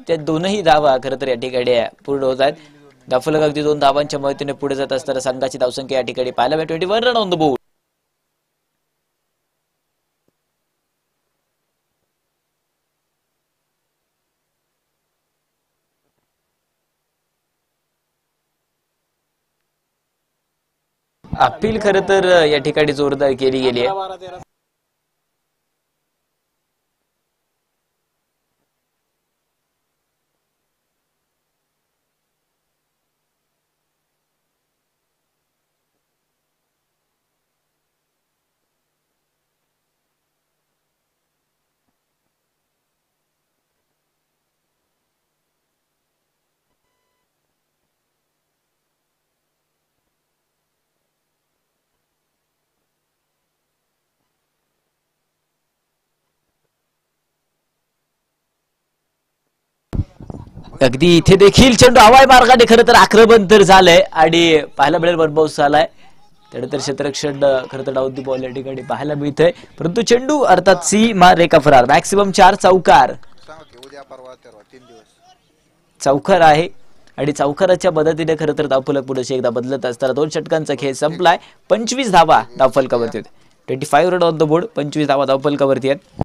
त्या दोनही धावा खरं तर या ठिकाणी पूर्ण होत आहेत. धावफलक अगदी 2 धावांच्या मदतीने पुढे जात असताना संघाची धावसंख्या या ठिकाणी पाहायला मिळते. 21 run on the board. Appeal खरं तर या ठिकाणी जोरदार केली गेली आहे. अगदी इथे देखील चेंडू हवाई मार्गाने खरं तर आक्रमण तर झालंय आणि पाहायला मिळेल वन बाउन्स झालाय. त्यानंतर क्षेत्ररक्षण खरं तर डाऊन दी बॉल या ठिकाणी पाहायला मिळतंय. परंतु चेंडू अर्थात सी मार रेखा फरार. मॅक्सिमम 4 चौकार चौकार आहे आणि चौकाराच्या मदतीने खरं तर धावफलक पुढे एकदा बदलत असताना 2 षटकांचा खेळ संपलाय. 25 धावा धावफलकावरती होते. 25 रन ऑन द बोर्ड. 25 धावा धावफलकावरती आहेत.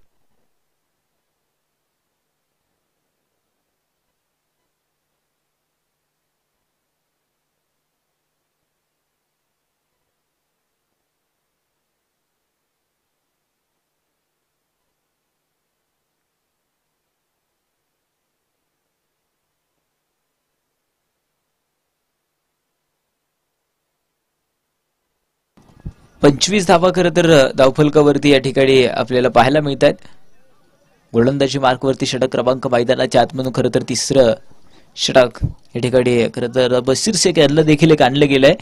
पंचवीस धावा खरं तर धावफलकावरती या ठिकाणी आपल्याला पाहायला मिळत आहेत. गोलंदाजी मार्कवरती षटक क्रमांक मैदानाच्या आतमधून खरं तर 3रं षटक या ठिकाणी खरं तर बशीर शेख यांना देखील एक आणलं गेलंय.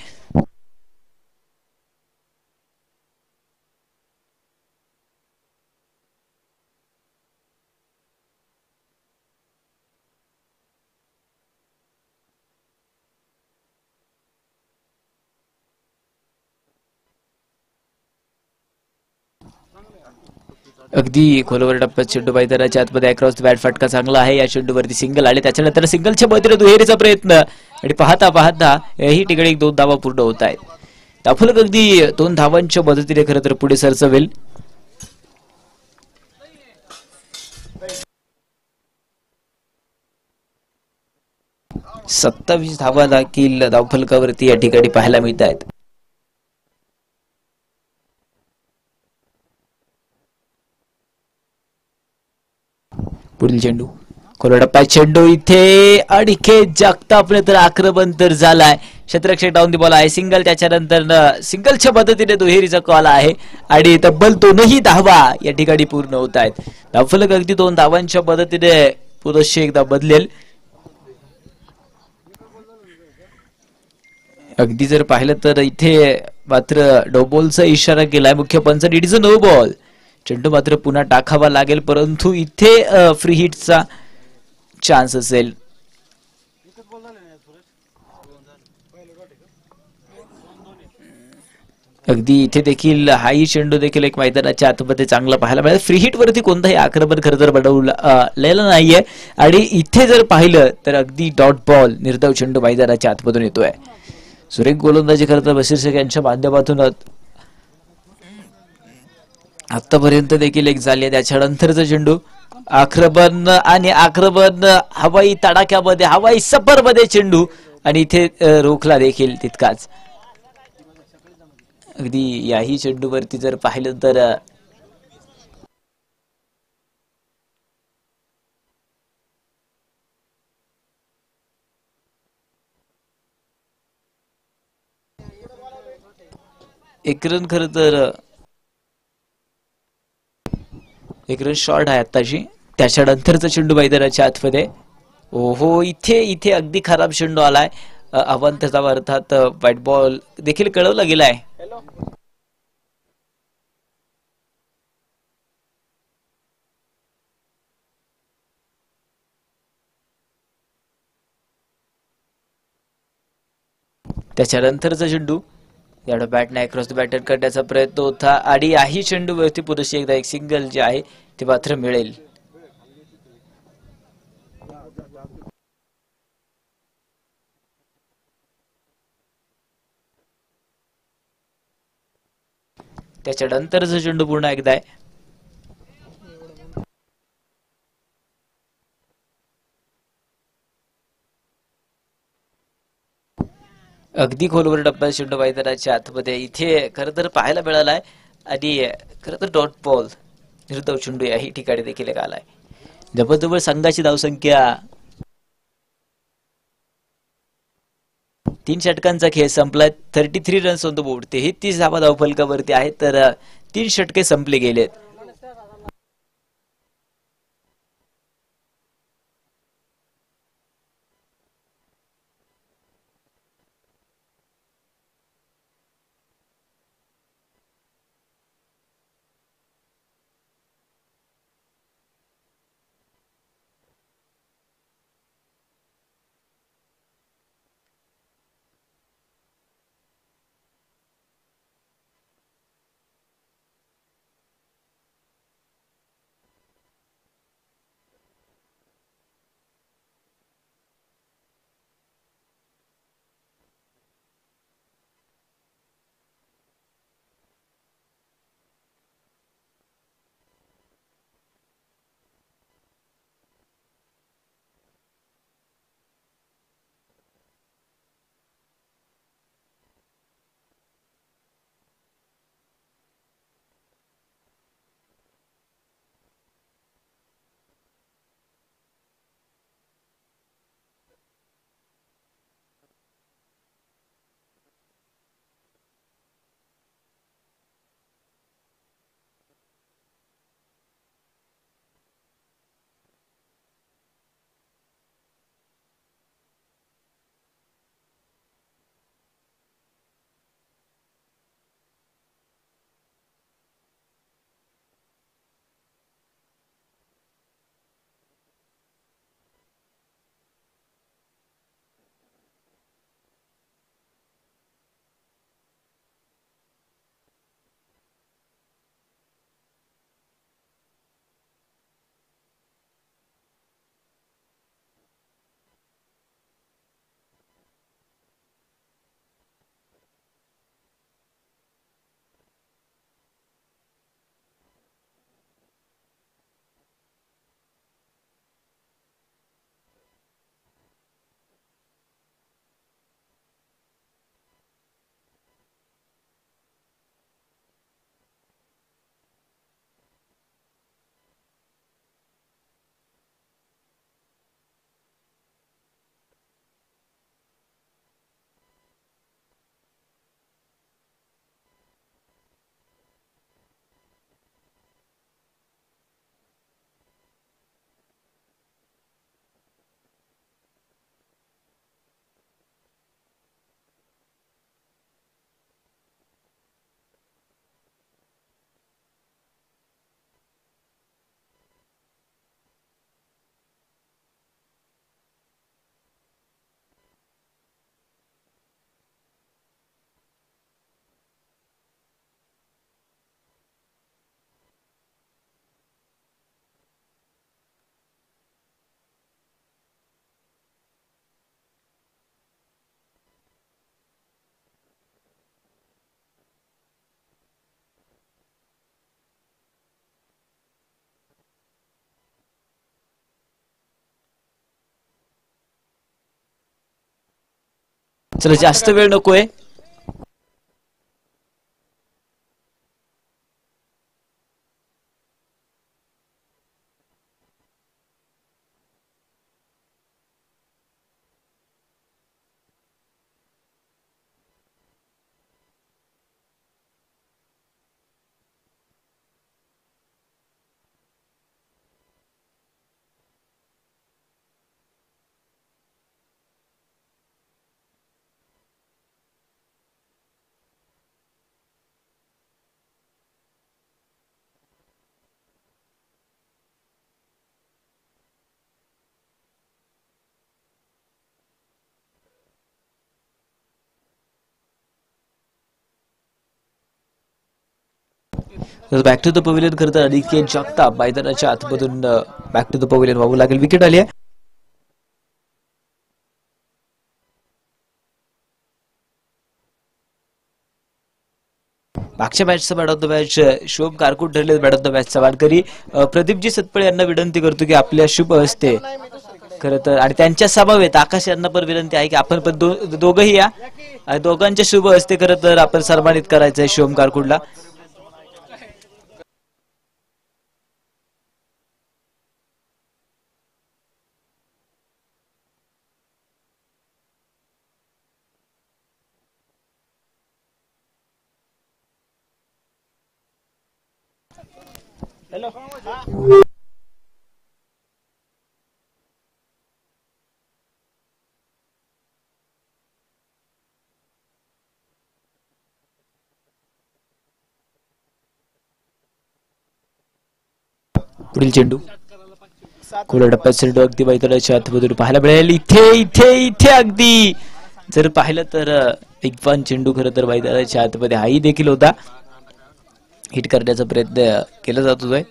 अगदी खोलवर टप्प्यात चेंडू मैदानाच्या आतमध्ये अक्रॉस बॅट फटका चांगला आहे. या चेंडूवरती सिंगल आले. त्याच्यानंतर सिंगलच्या मदतीने दुहेरीचा प्रयत्न आणि पाहता पाहता याही ठिकाणी 2 धावा पूर्ण होत आहेत. धावफलक अगदी 2 धावांच्या मदतीने खरं तर पुढे सरसवेल. सत्तावीस धावा देखील धावफलकावरती या ठिकाणी पाहायला मिळत आहेत. पुढील चेंडू खोलटप्पा चेंडू इथे अनिकेत जगतापने तर आक्रमण तर झालाय. क्षेत्ररक्षक डाऊन दी बॉल आहे. सिंगल त्याच्यानंतर सिंगलच्या मदतीने दुहेरीचा कॉल आहे आणि तब्बल 2ही धावा या ठिकाणी पूर्ण होत आहेत. धावफलक अगदी 2 धावांच्या मदतीने पुनश्च एकदा बदलेल. अगदी जर पाहिलं तर इथे मात्र नो बॉलचा इशारा केलाय मुख्य पंच. It is a no ball. चेंडू मात्र पुन्हा टाकावा लागेल परंतु इथे फ्री हिटचा चान्स असेल. अगदी इथे देखील हाही चेंडू देखील एक मैदानाच्या आतमध्ये चांगला पाहायला मिळेल. फ्री हिट वरती कोणताही आक्रमण खरं तर बनवलेलं नाहीये आणि इथे जर पाहिलं तर अगदी डॉट बॉल निर्धाव चेंडू मैदानाच्या आतमधून येतोय. सुरेख गोलंदाजी खरं तर बशीर शेख यांच्या माध्यमातून आतापर्यंत देखील एक झाली आहे. त्याच्यानंतरचा चेंडू आक्रमण आणि आक्रमण हवाई तडाख्यामध्ये हवाई सफर मध्ये चेंडू आणि इथे रोखला देखील तितकाच. अगदी याही चेंडूवरती जर पाहिलं तर एक रन खरं तर एक रन शॉर्ट आहे आताशी. त्याच्यानंतरचा चेंडू मैदानाच्या आतमध्ये. ओहो इथे अगदी खराब चेंडू आलाय. अवांतरचा अर्थात व्हाईट बॉल देखील कळवला गेलाय. त्याच्यानंतरचा चेंडू याला बॅटने अक्रॉस द बॅटर करण्याचा प्रयत्न होता आणि याही चेंडू वरती पुरेशी एकदा एक सिंगल जे आहे ते मात्र मिळेल. त्याच्यानंतरचा चेंडू पूर्ण एकदा आहे. अगदी खोलवर डब्बल चेंडू मैदानाच्या आतमध्ये इथे खरं तर पाहायला मिळालाय आणि खरं तर डॉट बॉल निर्धाव चेंडू याही ठिकाणी देखील एक आलाय. जबरदस्त संघाची धावसंख्या 3 षटकांचा खेळ संपलाय. 33 रन्स ऑन द बोर्ड. 33 धावा धावफलकावरती आहेत तर 3 षटके संपले गेलेत. चला जास्त वेळ नकोय. बॅक टू द पवेलियन खरं तर अनिकेत जगताप मैदानाच्या आतमधून बॅक टू द पवेलियन वाहू लागेल. विकेट आली आहे. मागच्या मॅचचा man of the match Shubham Karkut ठरले मॅन ऑफ द मॅचचा मानकरी. प्रदीपजी सतपळे यांना विनंती करतो की आपल्या शुभ हस्ते खरं तर आणि त्यांच्या समवेत आकाश यांना पण विनंती आहे की आपण पण दोघंही या आणि दोघांच्या शुभ हस्ते खरं तर आपण सन्मानित करायचंय शुभम कारकूटला. पुढील चेंडू खुल्या टप्प्यात चेंडू अगदी मैदानाच्या आतमधून पाहायला मिळेल. इथे इथे इथे अगदी जर पाहिलं तर एक पण चेंडू खरं तर मैदानाच्या आतमध्ये हाही देखील होता. हिट करण्याचा प्रयत्न केला जात होता.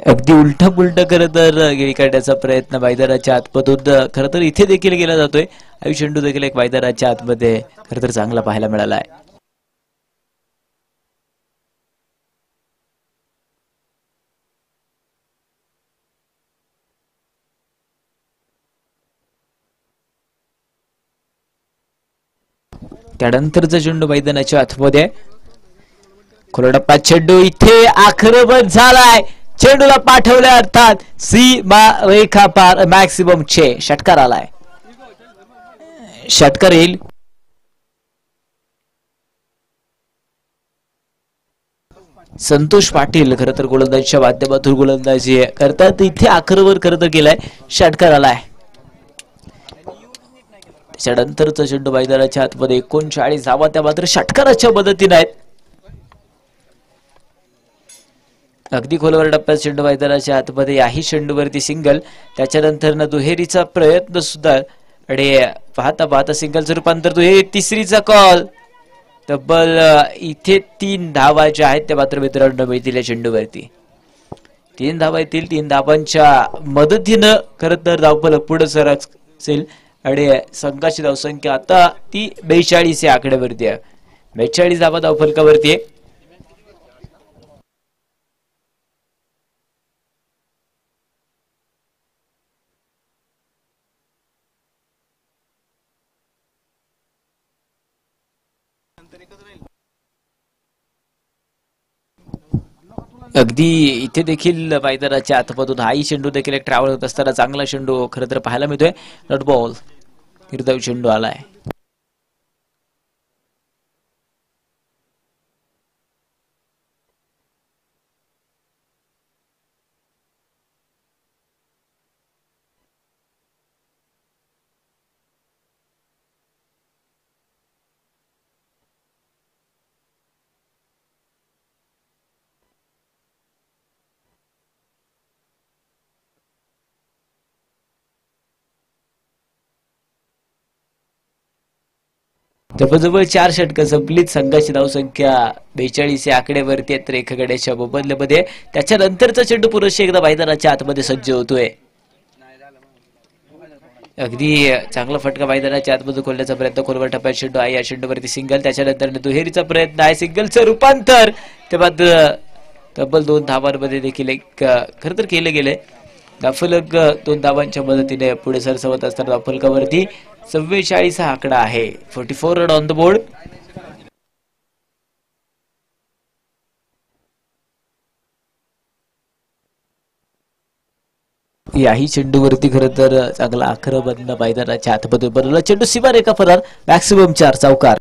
अगदी उलटा पुलटा खरं तर गिरी काढण्याचा प्रयत्न मैदानाच्या आतमधून खरं तर इथे देखील केला जातोय. हा चेंडू देखील एक मैदानाच्या आतमध्ये खरं तर चांगला पाहायला मिळाला आहे. त्यानंतरचा चेंडू मैदानाच्या आतमध्ये खुला टप्पा चेंडू इथे आक्रमण झालाय. चेंडूला पाठवल्या अर्थात सीमा रेखा पार मॅक्सिमम षटकार आलाय. षटकार येईल. संतोष पाटील खरं तर गोलंदाजीच्या माध्यमातून गोलंदाजी करतात. इथे आक्रमण खरं तर केलाय. षटकार आलाय. त्याच्यानंतरचा चेंडू मैदानाच्या आतमध्ये 39 धावा त्या मात्र षटकाराच्या मदतीने आहेत. अगदी खोलवर टप्प्यात चेंडू मैदानाच्या आतमध्ये याही चेंडूवरती सिंगल. त्याच्यानंतर दुहेरीचा प्रयत्न सुद्धा आणि पाहता पाहता सिंगलचं रूपांतर दुहेरी. तिसरीचा कॉल. तब्बल इथे 3 धावा ज्या आहेत त्या मात्र मित्रांनो मिळतील या चेंडूवरती. 3 धावा येतील. 3 धावांच्या मदतीनं खरं तर धावफलक पुढे सरक असेल आणि संघाची धावसंख्या आता ती 42 या आकड्यावरती आहे. 42 धावा धावफलकावरती आहे. अगदी इथे देखील मैदानाच्या आतमधून हाही चेंडू देखील एक ट्रॅव्हल होत असताना चांगला चेंडू खरं तर पाहायला मिळतोय. नॉट बॉल निर्धाव चेंडू आलाय. जवळजवळ 4 षटकं संपलीत. संघाची धावसंख्या 42 या आकड्यावरती आहे रेखागड्याच्या मोबदल्यामध्ये. त्याच्यानंतरचा चेंडू पुरुष एकदा मैदानाच्या आतमध्ये सज्ज होतोय. अगदी चांगला फटका मैदानाच्या आतमध्ये खोलण्याचा प्रयत्न. खोलवर टप्प्यात चेंडू आहे. या चेंडूवरती सिंगल. त्याच्यानंतर दुहेरीचा प्रयत्न आहे. सिंगलचं रूपांतर ते मात्र तब्बल 2 धावांमध्ये देखील एक खरं तर केले गेले. धावफलक 2 धावांच्या मदतीने पुढे सरसवत असताना धावफलकावरती 44 हा आकडा आहे. 44 रन ऑन द बोर्ड. याही चेंडूवरती खरं तर चांगला आक्रमण मैदानाच्या आतमध्ये बनवला. चेंडू सीमारेखा फरार. मॅक्सिमम 4 चौकार.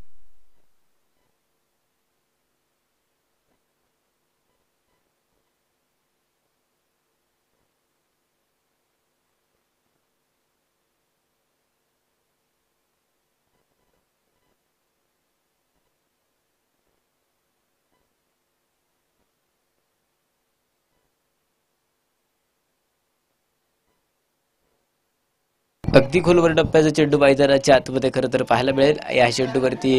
अगदी खोलवर टप्प्याचा चेंडू मैदानाच्या आतमध्ये खरं तर पाहायला मिळेल. या चेंडूवरती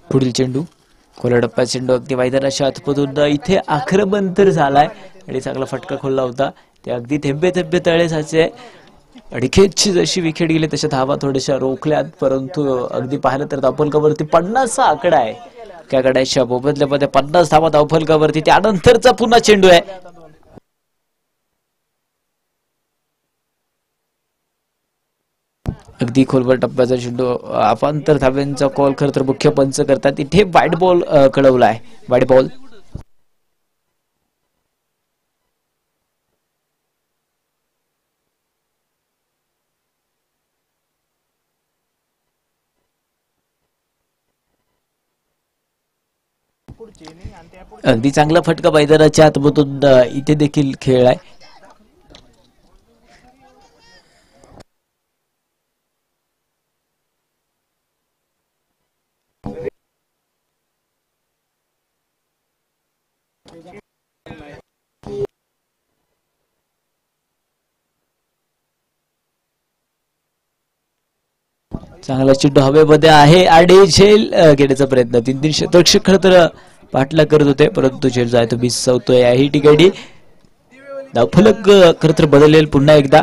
पुढील चेंडू खोला टप्प्यात चेंडू अगदी मैदानाच्या आतमधून इथे आक्रमण तर झालाय आणि चांगला फटका खोलला होता. ते अगदी थेंबे थेंबे तळे साचे. अडीखेची जशी विकेट गेली तशा धावा थोड्याशा रोखल्यात, परंतु अगदी पाहिलं तर धावफलकावरती 50चा आकडा आहे. त्या गड्याच्या मोबदल्यामध्ये 50 धावा धावफलकावरती. त्यानंतरचा पुन्हा चेंडू आहे. अगदी खोलवर टप्प्याचा चेंडू अपांतर धाव्यांचा कॉल खरं तर मुख्य पंच करतात. इथे व्हाईट बॉल कळवलाय. White ball. अगदी चांगला फटका मैदानाच्या आतमधून इथे देखील खेळ आहे. चांगला चेंडू हवेमध्ये आहे आणि झेल घेण्याचा प्रयत्न. तीन क्षेत्ररक्षक खरं तर पाठला करत होते, परंतु झेल जो आहे तो मिस होतोय. याही ठिकाणी धावफलक खरं तर बदलेल पुन्हा एकदा.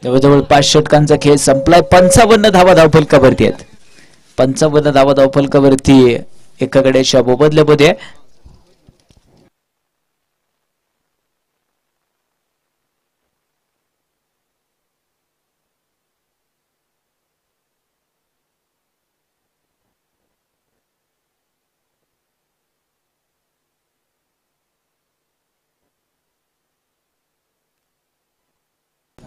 जवळजवळ 5 षटकांचा खेळ संपलाय. 55 धावा धावफलकावरती आहेत. 55 धावा धावफलकावरती एका गड्याच्या मोबदल्यामध्ये.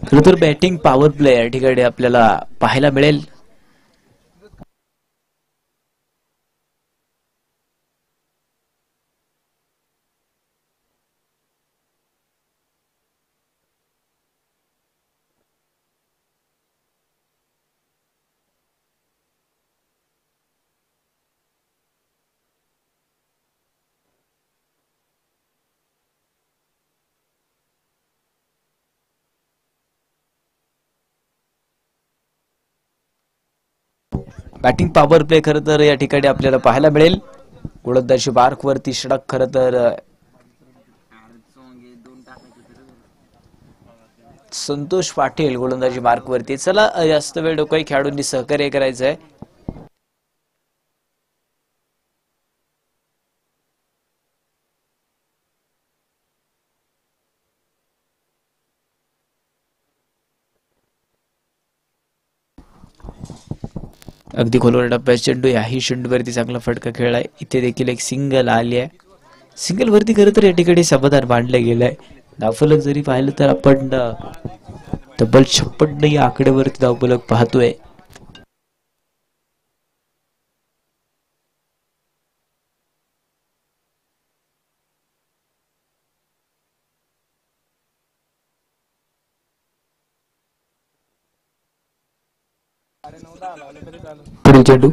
खरं तर बॅटिंग पॉवर प्ले या ठिकाणी आपल्याला पाहायला मिळेल. बॅटिंग पॉवर प्ले खरं तर या ठिकाणी आपल्याला पाहायला मिळेल. गोलंदाजी मार्क वरती षटक खरं तर संतोष पाटील गोलंदाजी मार्क वरती. चला जास्त वेळ डोकाही खेळाडूंनी सहकार्य करायचंय. अगदी खोलवर टप्प्यात चेंडू. याही चेंडूवरती चांगला फटका खेळलाय. इथे देखील एक सिंगल आली आहे. सिंगल वरती खरं तर या ठिकाणी समाधान मांडलं गेलंय. धावफलक जरी पाहिलं तर आपण तब्बल 56 या आकड्यावरती धावफलक पाहतोय. पुढील चेंडू.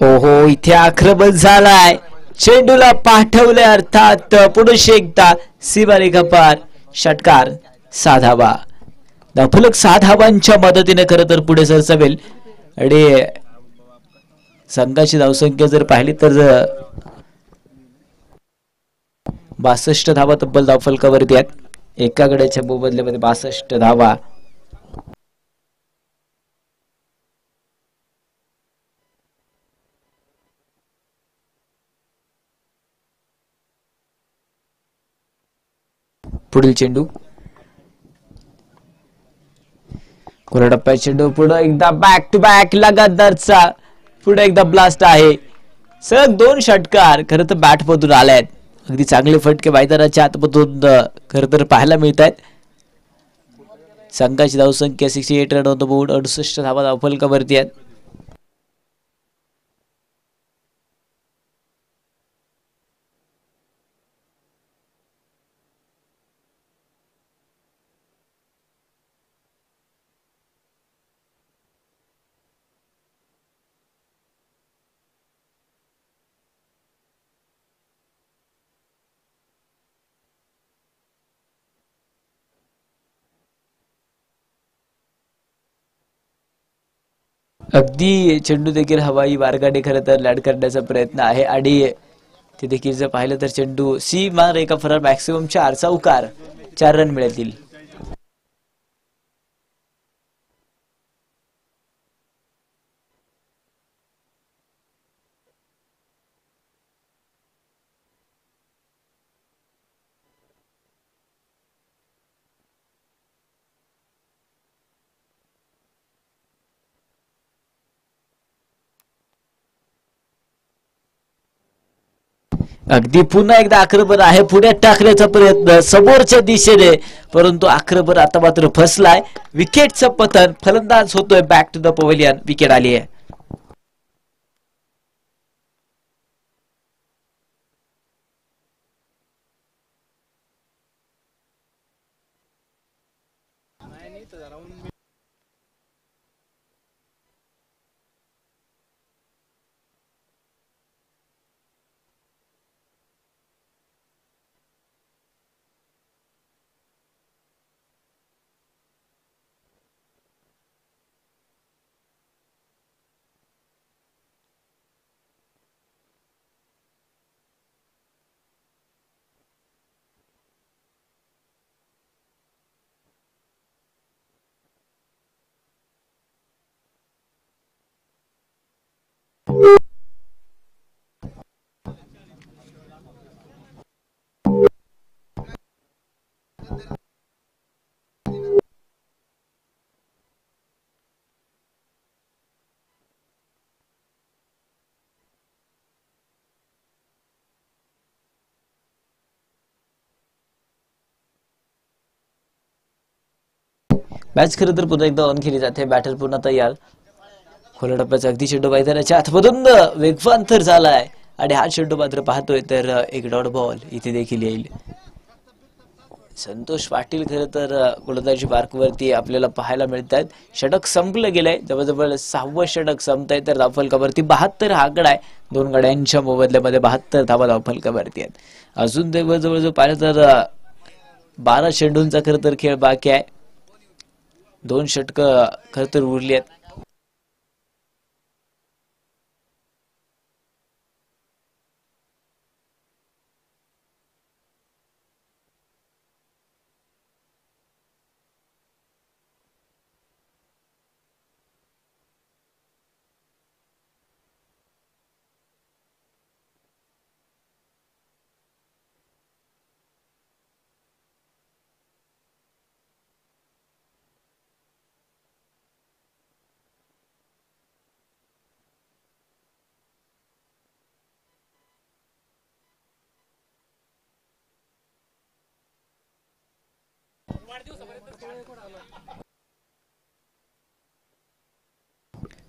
ओहो, इथे आक्रमण झालाय. चेंडूला पाठवले, अर्थात पुरुष एकदा सीमारेखा पार. षटकार. 6 धावा. धावफलक 6 धावांच्या मदतीने खरं तर पुढे सरसावेल आणि संघाची धावसंख्या जर पाहिली तर 62 धावा तब्बल धावफलकावरती आहेत. एका गड्याच्या मोबदल्यामध्ये 62 धावा. पुढील चेंडू. खोला टप्प्यात चेंडू. पुढे एकदा बॅक टू बॅक लगातारचा पुढे एकदा ब्लास्ट आहे. सलग 2 षटकार खरं तर बॅट मधून आले आहेत. अगदी चांगले फटके मैदानाच्या आतमधून खरं तर पाहायला मिळत आहेत. संघाची धावसंख्या 68 रन होतं, 68 धावा धावफलकावरती आहेत. अगदी चेंडू देखील हवाई मार्गाने खरं तर लँड करण्याचा प्रयत्न आहे आणि ते देखील जर पाहिलं तर चेंडू सीमा रेखा फरार मॅक्सिमम 4 चौकार 4 रन मिळतील. अगदी पुन्हा एकदा आक्रमण आहे पुढे टाकण्याचा प्रयत्न समोरच्या दिशेने परंतु आक्रमण आता मात्र फसलाय. विकेटचं पतन फलंदाज होतोय back to the pavilion. Wicket आली आहे. मॅच खरं तर पुन्हा एकदा ऑन केली जाते. बॅटर पुन्हा तयार. खोला टप्प्याचा अगदी चेंडू मैदानाच्या आतमधून वेगवान तर झालाय आणि हा चेंडू मात्र पाहतोय तर एक डॉट बॉल इथे देखील येईल. संतोष पाटील खरं तर गोलंदाजी मार्कवरती आपल्याला पाहायला मिळतात. षटक संपलं गेलंय. जवळजवळ 6वं षटक संपतंय तर धावफलकावरती 72 हा आकडा आहे. 2 गड्यांच्या मोबदल्यामध्ये 72 धावा धावफलकावरती आहेत. अजून जवळजवळ पाहिलं तर 12 चेंडूंचा खरं तर खेळ बाकी आहे. 2 षटक खरं तर उरली आहेत.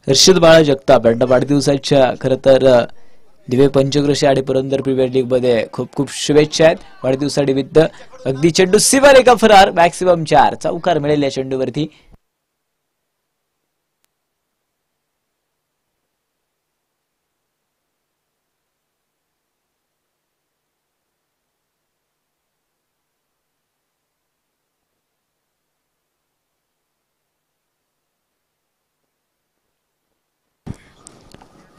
हर्षद बाळा जगताप यांना वाढदिवसाच्या खरं तर दिवे पंचक्रोशी आणि पुरंदर प्रीमियर लीग मध्ये खूप खूप शुभेच्छा आहेत वाढदिवसानिमित्त. अगदी चेंडू सीमा रेखा फरार मॅक्सिमम 4 चौकार मिळेल या चेंडूवरती.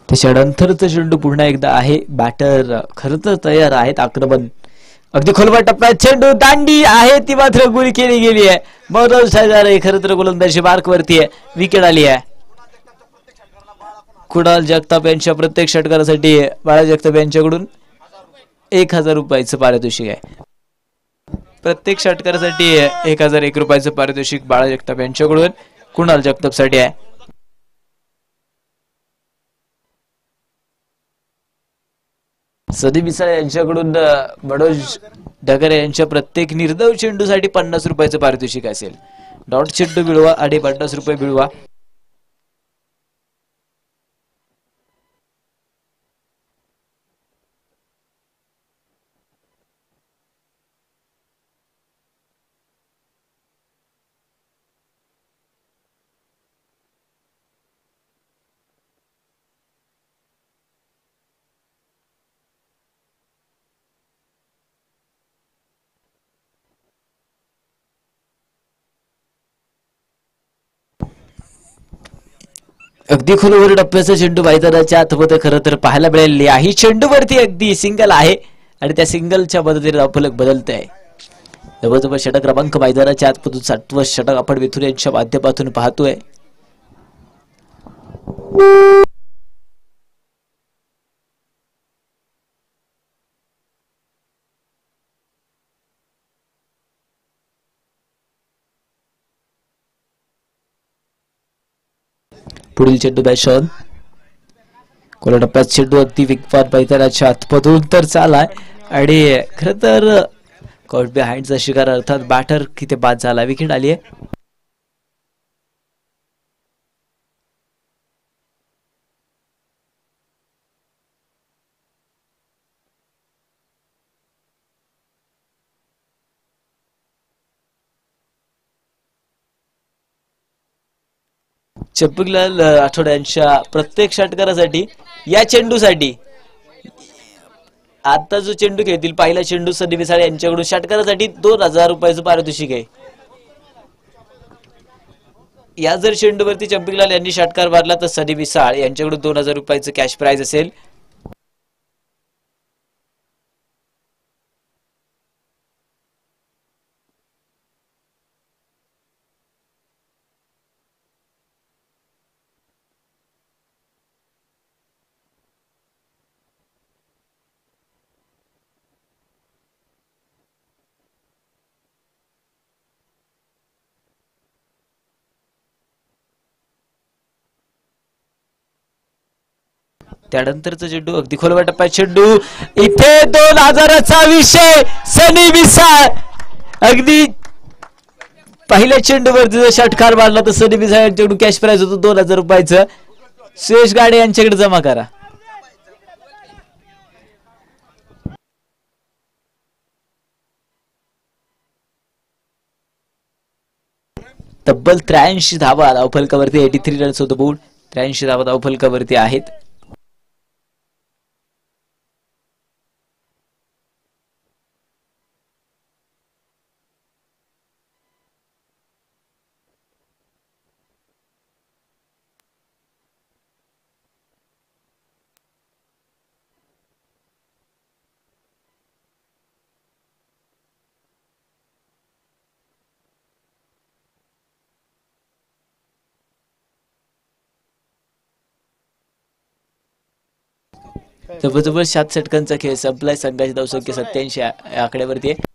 त्याच्यानंतरचा चेंडू पुन्हा एकदा आहे. बॅटर खरं तर तयार आहेत. आक्रमण अगदी खोलवर टप्प्यात चेंडू दांडी आहे ती मात्र गुल केली गेली आहे. मनोज हजारे खरं तर गोलंदाजी मार्कवरती आहे. विकेट आली आहे. कुणाल जगताप यांच्या प्रत्येक षटकारासाठी बाळा जगताप यांच्याकडून 1000 रुपयाचं पारितोषिक आहे. प्रत्येक षटकारासाठी 1001 रुपयाचं पारितोषिक बाळा जगताप यांच्याकडून कुणाल जगताप साठी आहे. सदी मिसाळ यांच्याकडून मनोज ढगरे यांच्या प्रत्येक निर्धाव चेंडूसाठी 50 रुपयाचं पारितोषिक असेल. डॉट चेंडू मिळवा आणि 50 रुपये मिळवा. अगदी खोलवर टप्प्याचा चेंडू मैदानाच्या आतमध्ये खरं तर पाहायला मिळेल. याही चेंडूवरती अगदी सिंगल आहे आणि त्या सिंगलच्या मदतीने धावफलक बदलत आहे. जवळजवळ षटक क्रमांक मैदानाच्या आतमधून 60वं षटक आपण मिथुन यांच्या माध्यमातून पाहतोय. पुढील चेंडू बॅशॉन कोला टप्प्यात चेंडू अगदी विकवान मैदानाच्या आतमधून तर चालाय आणि खर तर कॉट बिहाइंडचा शिकार अर्थात बॅटर किती बाद झाला. विकेट आली आहे. चंपकलाल आठवड्यांच्या प्रत्येक षटकारासाठी या चेंडूसाठी आता जो चेंडू खेळतील पहिला चेंडू सनी मिसाळ यांच्याकडून षटकारासाठी 2000 रुपयाचं पारितोषिक आहे. या जर चेंडूवरती चंपकलाल यांनी षटकार मारला तर सनी मिसाळ यांच्याकडून 2000 रुपयाचं कॅश प्राइज असेल. त्यानंतरचा चेंडू अगदी खोलवर टप्प्यात चेंडू इथे 2000चा विषय. सनी मिसाळ अगदी पहिल्या चेंडूवरती जर षटकार मारला तर सनी मिसाळ यांच्याकडून कॅश प्राइज होतो 2000 रुपयाचं. सुयश गाडे यांच्याकडे जमा करा. तब्बल 83 धावा धावफलकावरती 83 रन्स होतो बोर्ड. 83 धावा धावफलकावरती आहेत. जवळजवळ 7 षटकांचा खेळ संपलाय. संघाची धावसंख्या 87 आकड्यावरती आहे.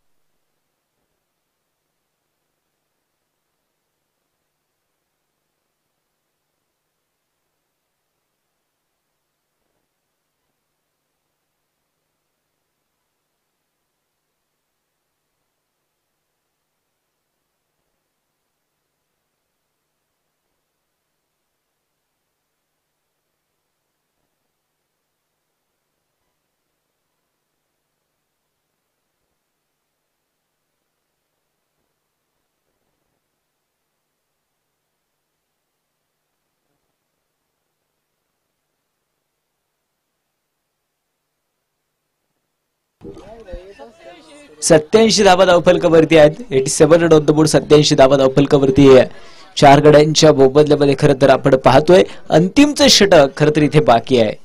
सत्याऐंशी धावा धावफलकावरती आहेत. 87 रन ऑन द बोर्ड. 87 धावा धावफलकावरती आहे. 4 गड्यांच्या मोबदल्यामध्ये खरं तर आपण पाहतोय अंतिमचं षटक खरं तर इथे बाकी आहे.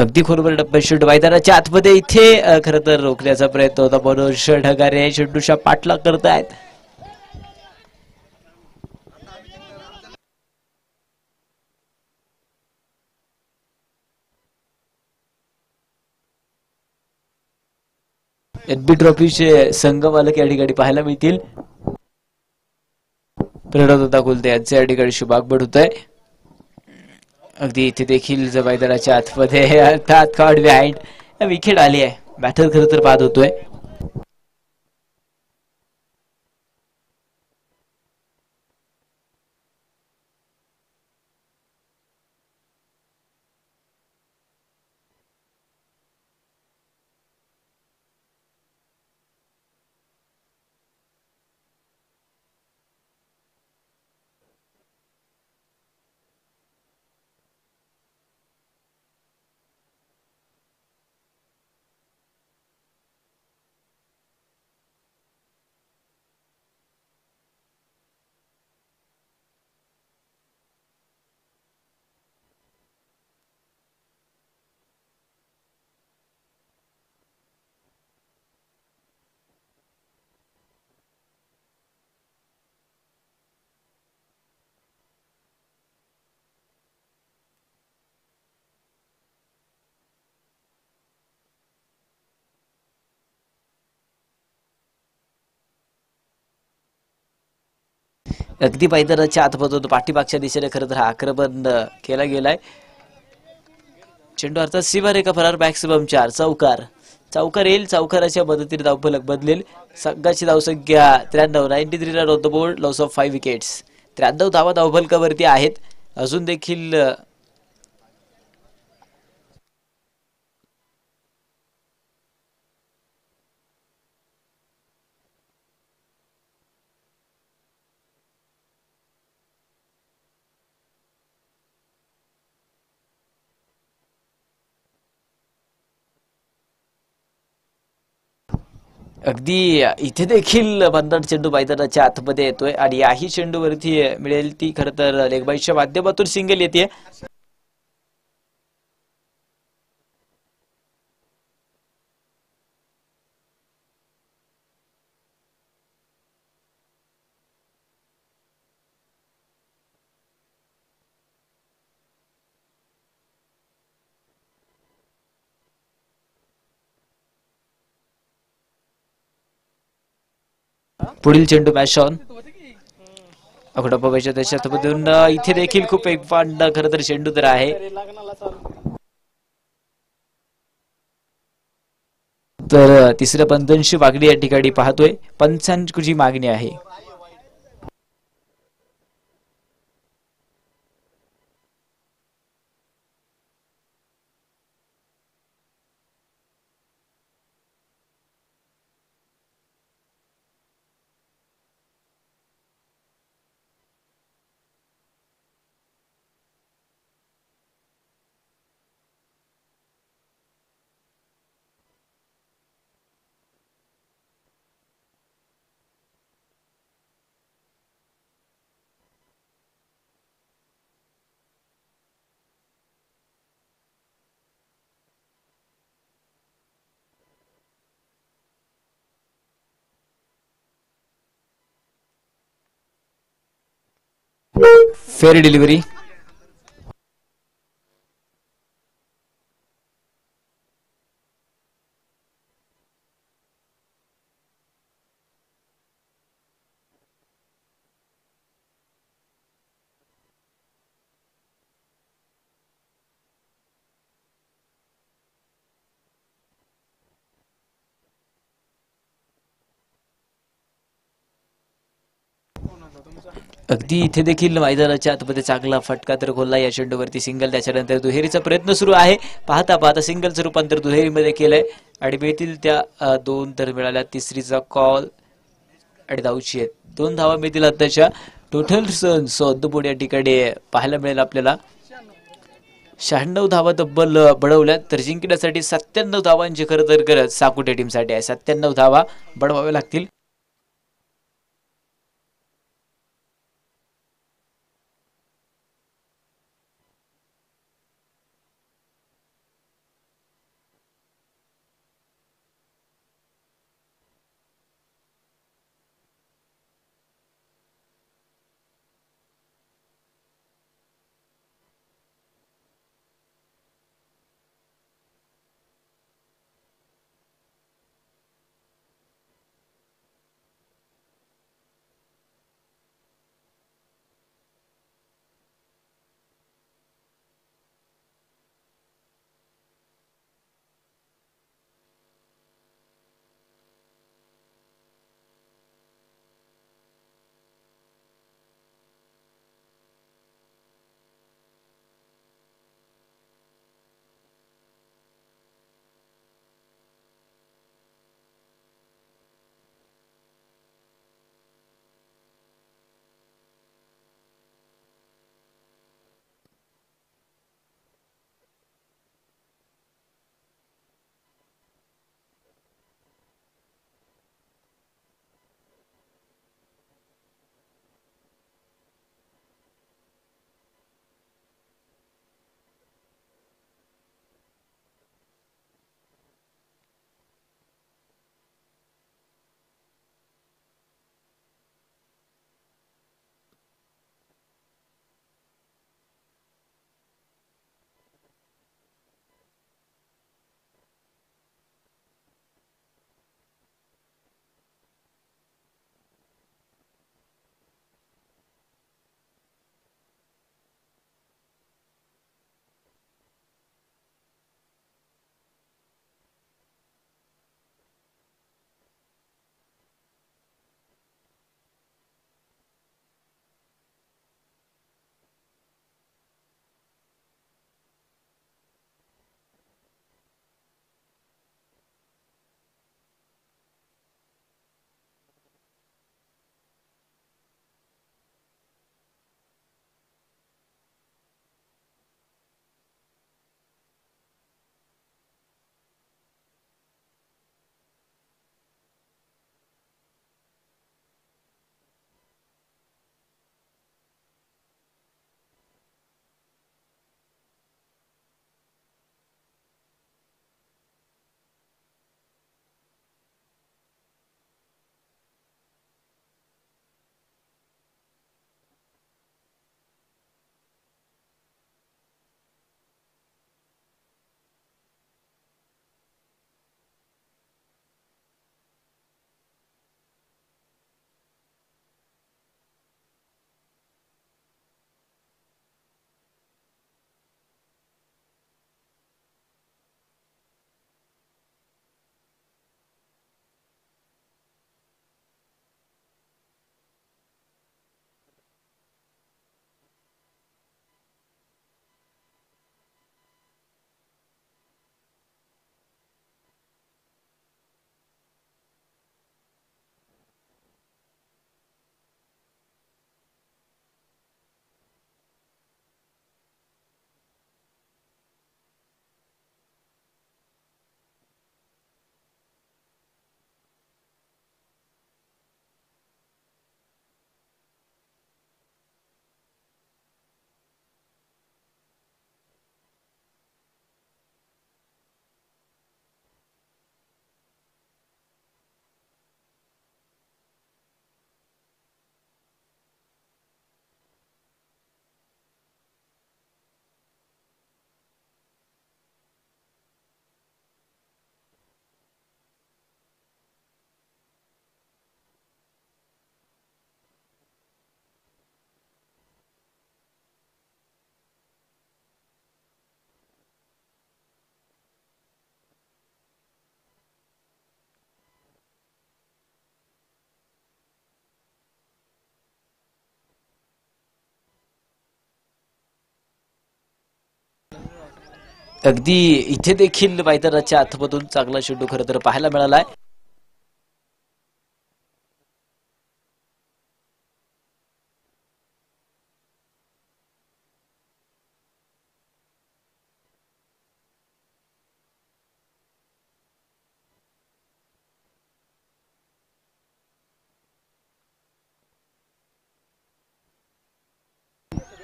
अगदी खोलवर डब्बल षट मैदानाच्या आतमध्ये इथे खरं तर रोखण्याचा प्रयत्न होता. मनोज ढगारे चेंडूच्या पाठलाग करतायत. एनबी ट्रॉफीचे संघ मालक या ठिकाणी पाहायला मिळतील. प्रणवदत्ता कुलते यांचे या ठिकाणी शुभागमन होत आहे. अगदी इथे देखील मैदानाच्या आतमध्ये अर्थात कॉट बिहाइंड विकेट आली आहे. बॅटर खरं तर बाद होतोय. अगदी मैदानाच्या आतमधून पाठीमागच्या दिशेने खरं तर हा आक्रमण केला गेलाय. चेंडू अर्थात सीमारेखा फरार मॅक्सिमम 4 चौकार. चौकार येईल, चौकाराच्या मदतीने धावफलक बदलेल. संघाची धावसंख्या 93, 93 run on the board, loss of 5 wickets. 93 धावा धावफलकावरती आहेत. अजून देखील अगदी इथे देखील बंदर चेंडू मैदानाच्या आतमध्ये येतोय आणि याही चेंडूवरती मिळेल ती खरं तर लेगबाईच्या माध्यमातून सिंगल येते. पुढील चेंडू मॅच ऑन. अकडा पवायच्या त्याच्यातून इथे देखील खूप एक फांड खरं तर चेंडू तर आहे. तर तिसऱ्या पंचांची मागणी या ठिकाणी पाहतोय. पंचांची मागणी आहे. Fair delivery. अगदी इथे देखील मैदानाच्या आतमध्ये चांगला फटका तर खोलला या चेंडूवरती सिंगल. त्याच्यानंतर दुहेरीचा प्रयत्न सुरू आहे. पाहता पाहता सिंगलचं रूपांतर दुहेरीमध्ये केलंय आणि मिळतील त्या 2 तर मिळाल्या. तिसरीचा कॉल आणि धावची आहेत 2 धावा मिळतील. आताच्या total runs on the board या ठिकाणी पाहायला मिळेल आपल्याला. 96 धावा तब्बल बळवल्यात. तर जिंकण्यासाठी 97 धावांची खरं तर गरज साकुटे टीमसाठी आहे. 97 धावा बळवाव्या लागतील. अगदी इथे देखील मैदानाच्या आतमधून चांगला चेंडू खरं तर पाहायला मिळालाय.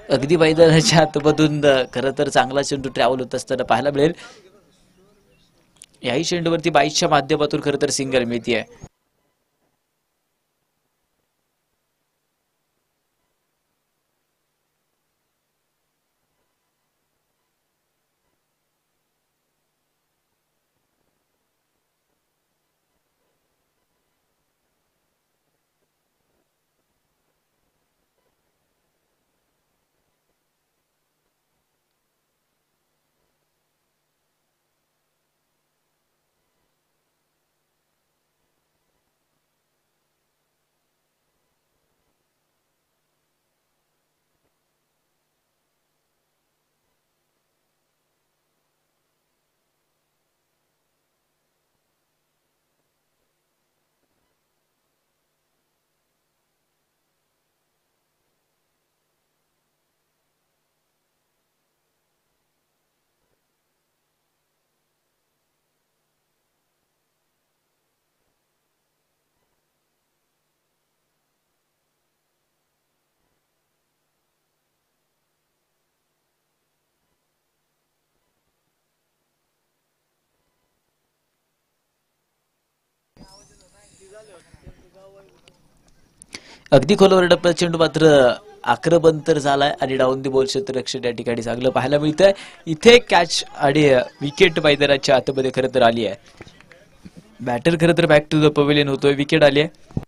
अगदी मैदानाच्या आतमधून खरं तर चांगला चेंडू ट्रॅव्हल होत असताना पाहायला मिळेल. याही चेंडूवरती 22च्या माध्यमातून खरं तर सिंगल मिळतीये. अगदी खोलवर डप्प्यात चेंडू मात्र आक्रमण तर झालाय आणि डाऊन दी बॉल क्षेत्ररक्षण या ठिकाणी चांगलं पाहायला मिळतंय. इथे कॅच आणि विकेट मैदानाच्या आतमध्ये खरं तर आली आहे. बॅटर खरं तर बॅक टू द पवेलियन होतोय. विकेट आली आहे.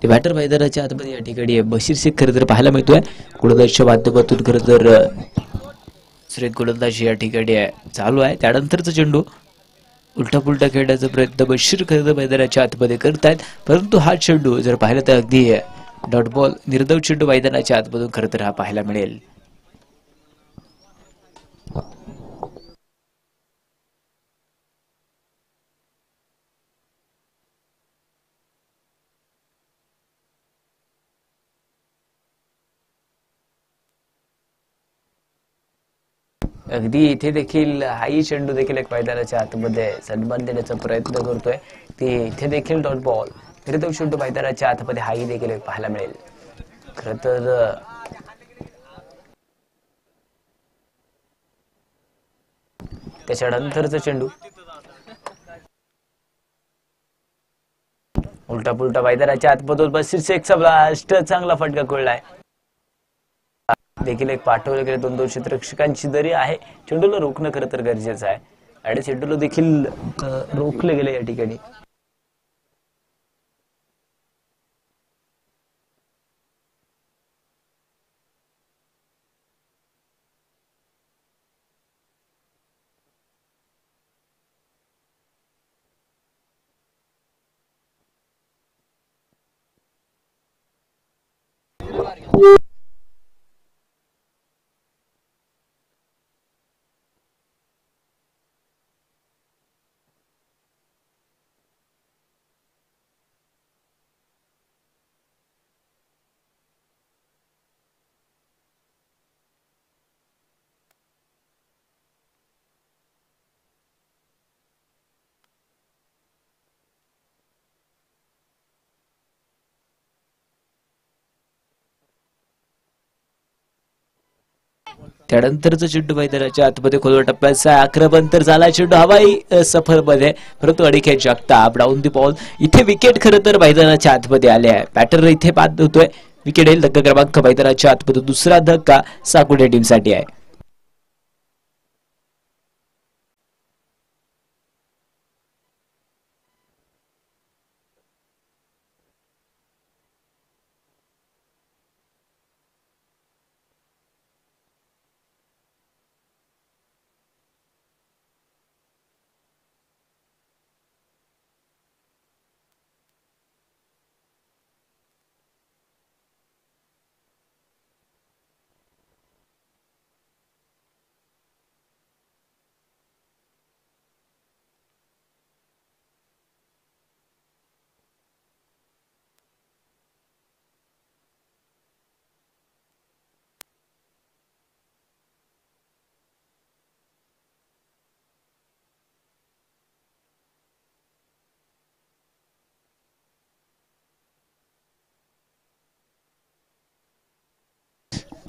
ते बॅटर मैदानाच्या आतमध्ये या ठिकाणी बशीर शेख खरं तर पाहायला मिळतोय. गोलंदाजीच्या माध्यमातून खरं तर श्रेत गोलंदाजी या ठिकाणी चालू आहे. त्यानंतरचा चेंडू उलटा पुलटा खेळण्याचा प्रयत्न बशीर खरं तर मैदानाच्या आतमध्ये करतायत. परंतु हा चेंडू जर पाहिलं तर अगदी डॉट बॉल निर्धाव चेंडू मैदानाच्या आतमधून खरं तर हा पाहायला मिळेल. अगदी इथे देखील हाही चेंडू देखील एक मैदानाच्या आतमध्ये सन्मान देण्याचा प्रयत्न करतोय. ते इथे देखील डॉट बॉल निर्धाव चेंडू मैदानाच्या आतमध्ये हाही देखील एक पाहायला मिळेल. खरं तर त्याच्यानंतरचा चेंडू उलटा पुलटा मैदानाच्या आतमधून बशीर शेखचा ब्लास्ट चांगला फटका कोळलाय. देखील एक पाठवले गेले 2-2 क्षेत्ररक्षकांची दरी आहे. चेंडूला रोखणं खरं तर गरजेचं आहे आणि चेंडूला देखील रोखले गेले या ठिकाणी. त्यानंतरच चेंडू मैदानाच्या आतमध्ये खोलवर टप्प्याचा आक्रमण तर झाला, चेंडू हवाई सफर मध्ये, परंतु अडीखेत जगताप डाऊन दी बॉल. इथे विकेट खरं तर मैदानाच्या आतमध्ये आले आहे. बॅटर इथे बाद होतोय. विकेट येईल. धक्का क्रमांक मैदानाच्या आतमध्ये दुसरा धक्का साकुडे टीमसाठी आहे.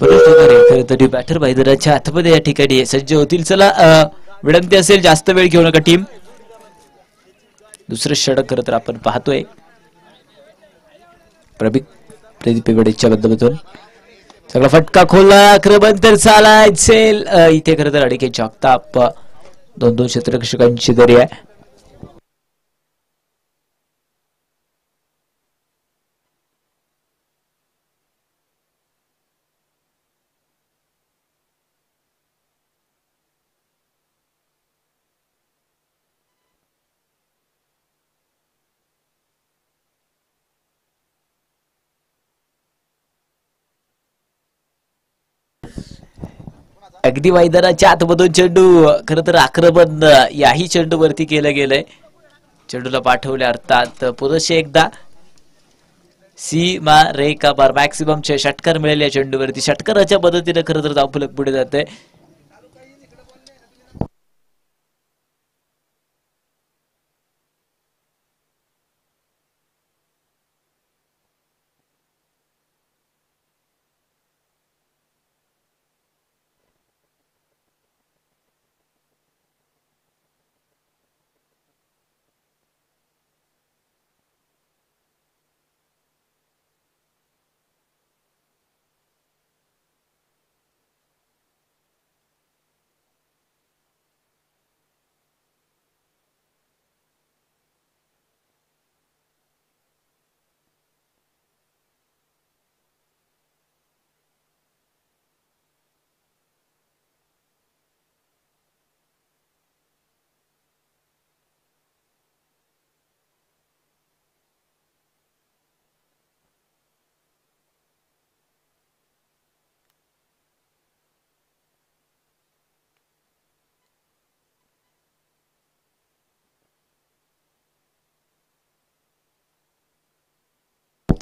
खरं तरी बॅटर मैदानाच्या आतमध्ये या ठिकाणी सज्ज होतील. चला विनंती असेल जास्त वेळ घेऊ नका टीम. दुसरं षटक खरं तर आपण पाहतोय. प्रदीप वेडेच्या बद्दल सगळा फटका खोलला, आक्रमण तर चालायचेल. इथे खरं तर अडीके जगताप 2-2 क्षेत्ररक्षकांची दरी आहे. अगदी मैदानाच्या आतमधून चेंडू खरं तर आक्रमण याही चेंडूवरती केलं गेलंय. चेंडूला पाठवले अर्थात पुरुष एकदा सीमा रेखा बार मॅक्सिममचे षटकार मिळेल या चेंडूवरती. षटकाराच्या पद्धतीने खरं तर धावफलक पुढे जाते.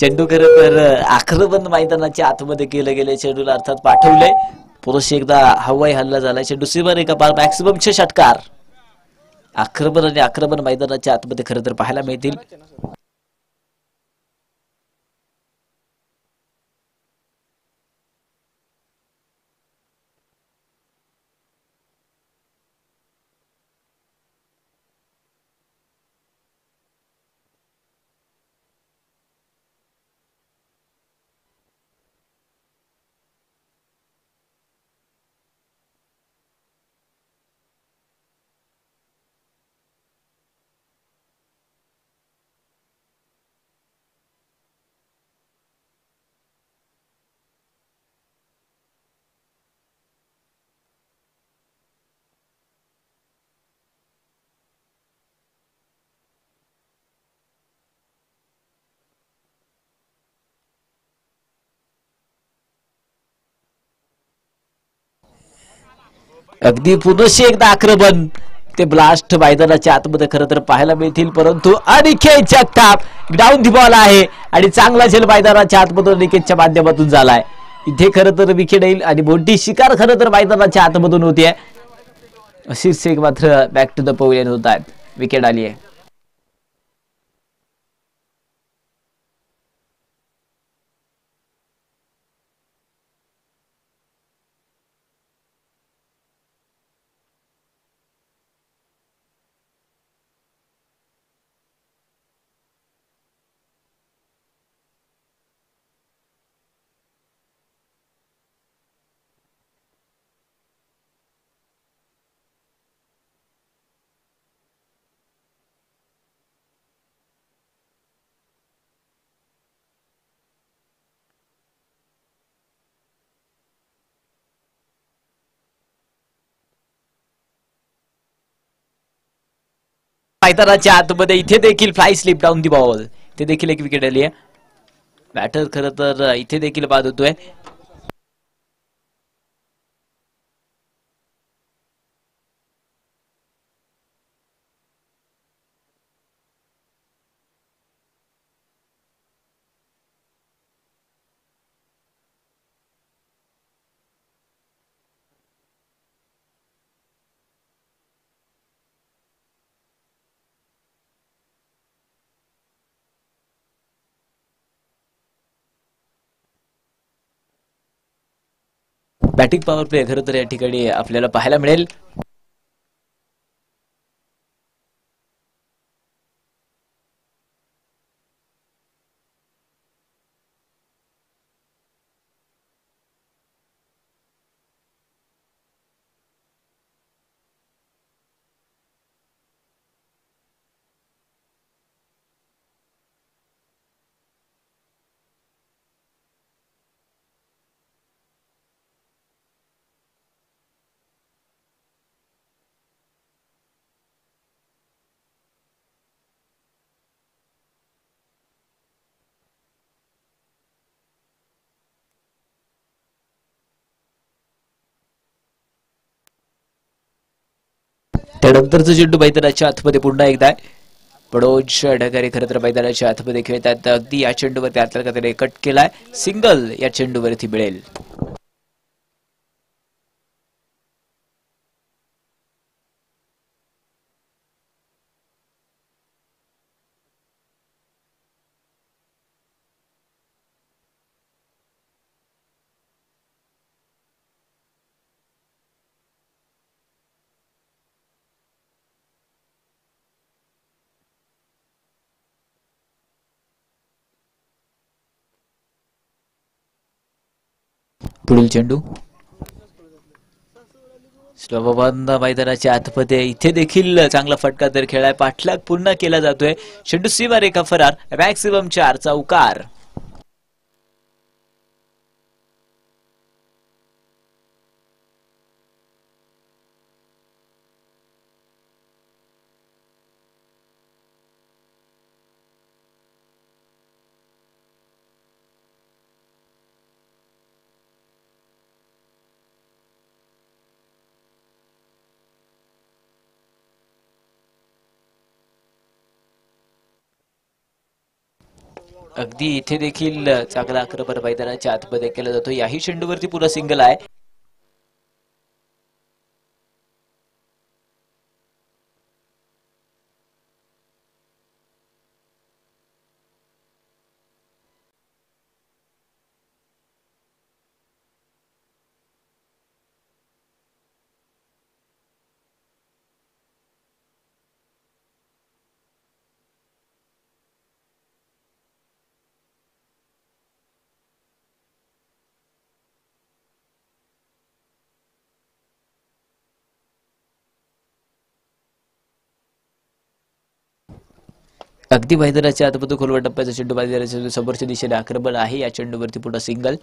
चेंडू खरं तर आक्रमण मैदानाच्या आतमध्ये केलं गेले. चेंडूला अर्थात पाठवले. पुरुष एकदा हवाई हल्ला झाला. चेंडू सीमा रेखा पार मॅक्सिममचे षटकार आक्रमण आणि आक्रमण मैदानाच्या आतमध्ये खरं तर पाहायला मिळतील. अगदी पुनश्च एकदा आक्रमण ते ब्लास्ट मैदानाच्या आतमध्ये खरं तर पाहायला मिळतील. परंतु Aniket Jagtap down the ball आहे आणि चांगला झेल मैदानाच्या आतमधून अनिकेतच्या माध्यमातून झालाय. इथे खरं तर विकेट येईल आणि मोठी शिकार खरं तर मैदानाच्या आतमधून होतीये. अशीच एक मात्र बॅक टू द पवेलियन होत आहेत. विकेट आली आहे. पायतानाच्या आतमध्ये इथे देखील fly slip down the ball, इथे देखील एक विकेट आली आहे. बॅटर खरं तर इथे देखील बाद होतोय. बॅटिंग पॉवर प्ले खरं तर या ठिकाणी आपल्याला पाहायला मिळेल. त्यानंतरचं चेंडू मैदानाच्या आतमध्ये पुन्हा एकदा पडोज ढगारे खरं तर मैदानाच्या आतमध्ये खेळतात. अगदी या चेंडूवरती आपल्याला त्याने कट केलाय. सिंगल या चेंडूवरती मिळेल. पुढील चेंडू स्लोबंद मैदानाच्या आतमध्ये, इथे देखील चांगला फटका तर खेळाय. पाठलाग पुन्हा केला जातोय. चेंडू सीमा रेखा फरार. मॅक्सिमम 4 चौकार. अगदी इथे देखील चांगला आक्रमण मैदानाच्या आतमध्ये केला जातो. याही चेंडूवरती पुन्हा सिंगल आहे. अगदी मैदानाच्या आतमध्ये खोलवर टप्प्याचा चेंडू मैदानाच्या समोरच्या दिशेने आक्रमण आहे. या चेंडूवरती पुन्हा सिंगल.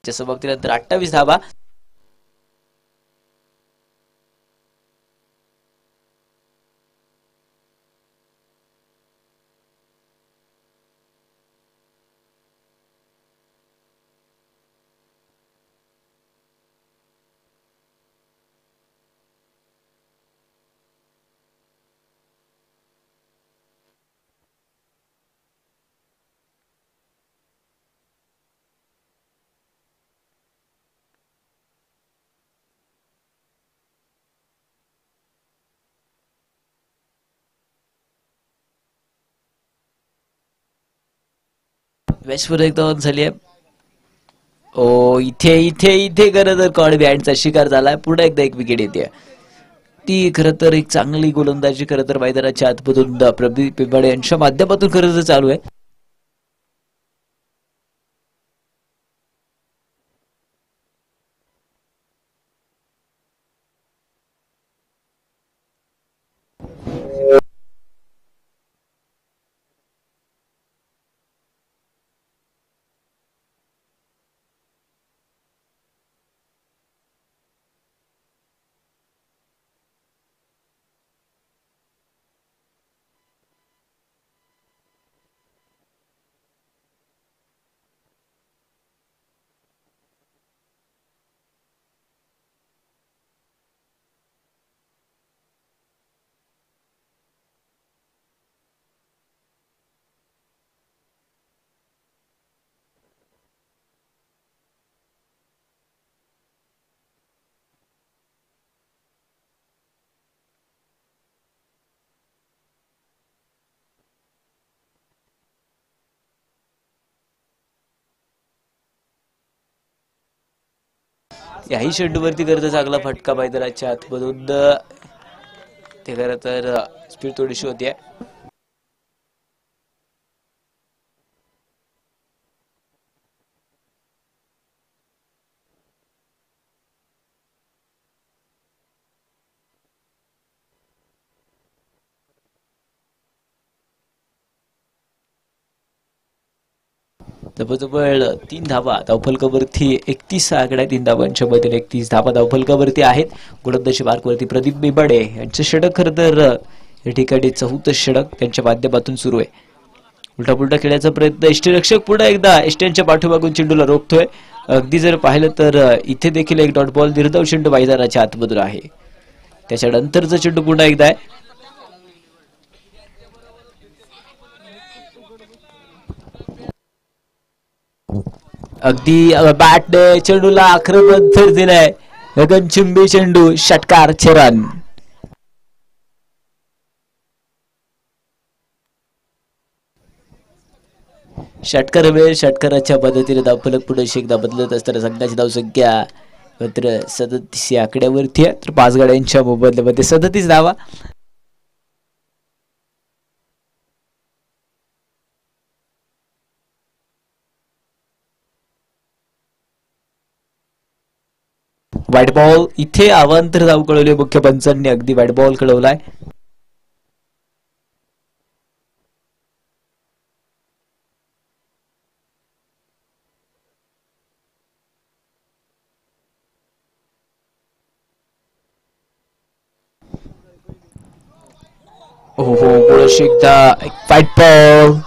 समाप्तीनंतर 28 धावा. मॅचवर एकदा ऑन झाली आहे. ओ इथे इथे इथे खरं तर कॉड बँडचा शिकार झालाय. पुन्हा एकदा एक विकेट येते. ती खरं तर एक चांगली गोलंदाजी खरं तर मैदानाच्या आतमधून प्रदीप बिबाडे यांच्या माध्यमातून खरं तर चालू आहे. याही चेंडूवरती खरं चांगला फटका मैदानाच्या आतमधून ते खरं तर स्पीड थोडीशी होती. जवळजवळ 3 धावा धावफलकावरती 31 आकडा 3 धावांच्या मध्ये 31 धावा धावफलकावरती आहेत. गोलंदाजी मार्कवरती प्रदीप बिबाडे यांचे षटक खरं तर या ठिकाणी 4th षटक त्यांच्या माध्यमातून सुरू आहे. उलटा पुलटा खेळायचा प्रयत्न यष्टीरक्षक पुन्हा एकदा यष्ट्यांच्या पाठीमागून चेंडूला रोखतोय. अगदी जर पाहिलं तर इथे देखील एक डॉट बॉल निर्धाव चेंडू मैदानाच्या आतमधून आहे. त्याच्यानंतरचा चेंडू पुन्हा एकदा आहे. अगदी बॅटने चेंडूला आक्रमण तर दिलाय. गगनचुंबी चेंडू, षटकार, 6 रन. षटकार वेळ षटकाराच्या पद्धतीने धावफलक पुढे एकदा बदलत असताना संघाची धावसंख्या मात्र 37 या आकड्यावरती आहे. तर 5 गाड्यांच्या मोबदल्यामध्ये 37 धावा. व्हाईट बॉल इथे अवांतर धाव कळवले. मुख्य पंचांनी अगदी व्हाईट बॉल कळवलाय. हो पुढे एकदा व्हाईट बॉल.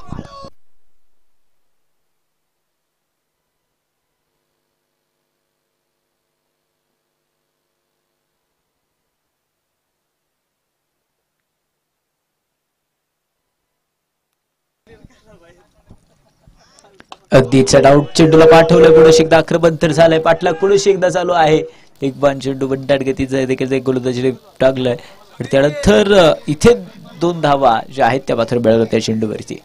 अगदी चढाऊट चेंडूला पाठवलं. पुढे एकदा आक्रमण तर झालंय. पाठलाग पुढे एकदा चालू आहे. एक बाण चेंडू बंटाट गतीचा देखील गोलंदाजीने टाकलाय. त्यानंतर इथे 2 धावा ज्या आहेत त्या मात्र मिळाल्या त्या चेंडूवरती.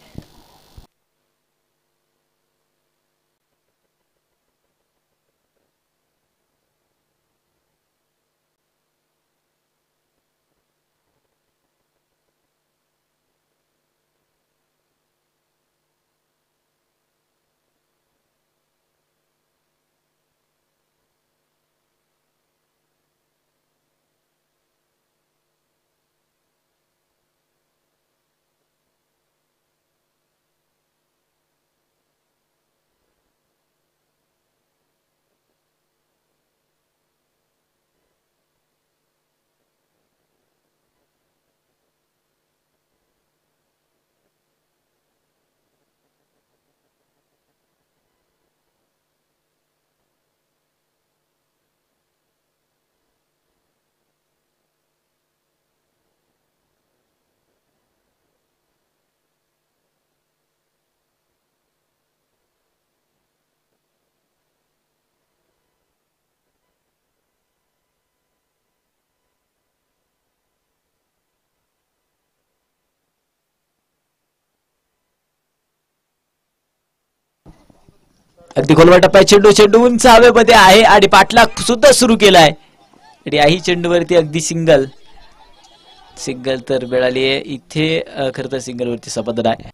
अगदी खोलवर टप्प्यात चेंडू उंच हवेमध्ये आहे आणि पाठलाग सुद्धा सुरू केलाय. आणि याही चेंडूवरती अगदी सिंगल सिंगल तर मिळाली आहे इथे. खरं तर सिंगल वरती समाधान आहे.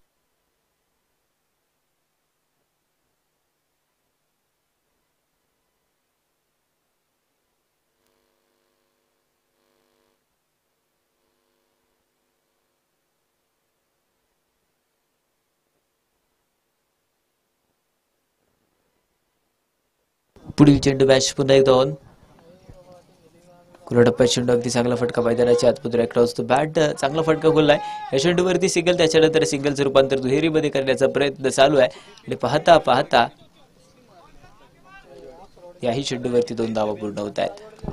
पुढील चेंडू मॅच पुन्हा एकदा ऑन. खुल्या टप्प्यात चेंडू अगदी चांगला फटका मैदानाच्या आतमध्ये क्रॉस तो बॅट चांगला फटका गोललाय. या चेंडूवरती सिंगल, त्याच्यानंतर सिंगलचं रूपांतर दुहेरीमध्ये करण्याचा प्रयत्न चालू आहे. आणि पाहता पाहता याही चेंडूवरती 2 धावा पूर्ण होत आहेत.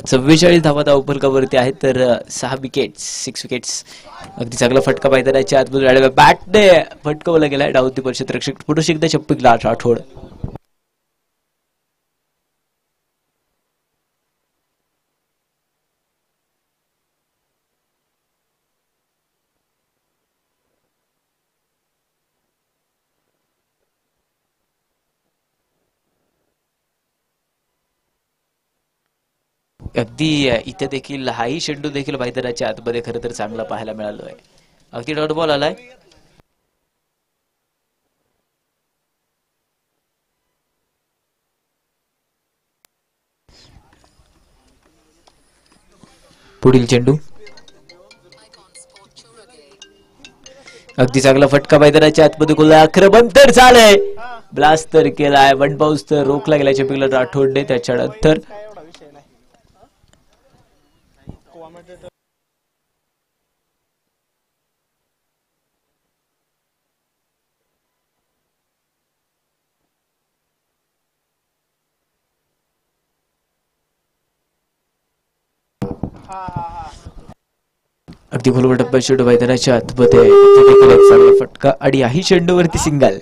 चव्वेचाळीस धावा धावफलकावरती आहेत तर 6 विकेट्स. अगदी चांगला फटका मैदानाच्या आतमध्ये बॅटने फटकवला गेलाय. डावती परिषद रक्षक पुरुष एकदा चप्पीला राठोड. अगदी इथे देखील हाही चेंडू देखील मैदानाच्या आतमध्ये खरं तर चांगला पाहायला मिळालो आहे. अगदी डॉट बॉल आलाय. पुढील चेंडू अगदी चांगला फटका मैदानाच्या आतमध्ये गोलला. आक्रमण तर झालंय. ब्लास्ट तर केलाय. वन बाउन्स तर रोखला गेला चेपिकला राठोडने. त्याच्यानंतर अगदी खोलवर टप्प्यात चेंडू मैदानाच्या आतमध्ये चांगला फटका आणि याही चेंडूवरती सिंगल.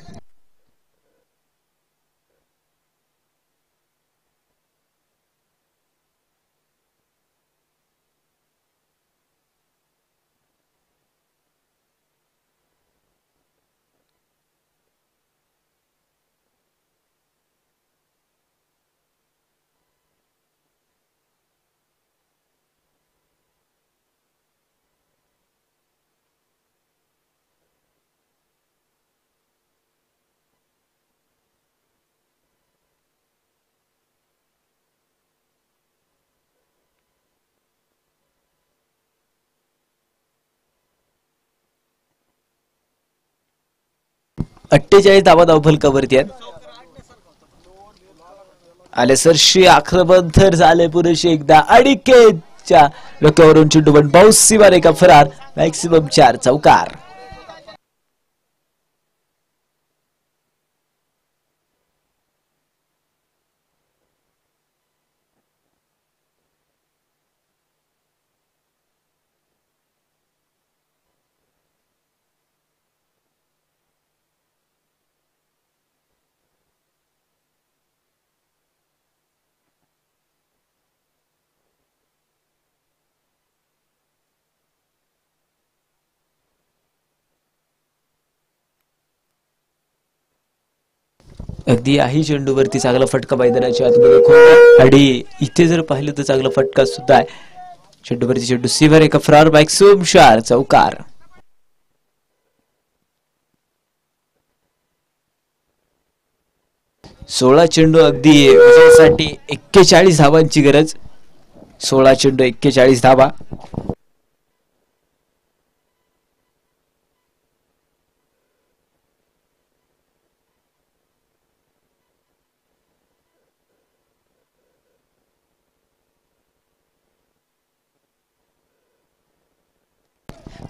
अठ्ठेचाळीस धावा धावफलकावरती आहेत. आले सरशी आक्रमण तर झाले पुरुष एकदा. अडिकेच्या डोक्यावरून चेंडू पण बाउन्स सीमा का फरार. मॅक्सिमम 4 चौकार. अगदी याही चेंडूवरती चांगला फटका मैदानाच्या आतमध्ये आणि इथे जर पाहिलं तर चांगला फटका सुद्धा आहे. चेंडूवरती चेंडू सीवर एका फरार. मॅक्सिमम 4 चौकार. 16 चेंडू अगदी विजयासाठी 41 धावांची गरज. 16 चेंडू 41 धावा.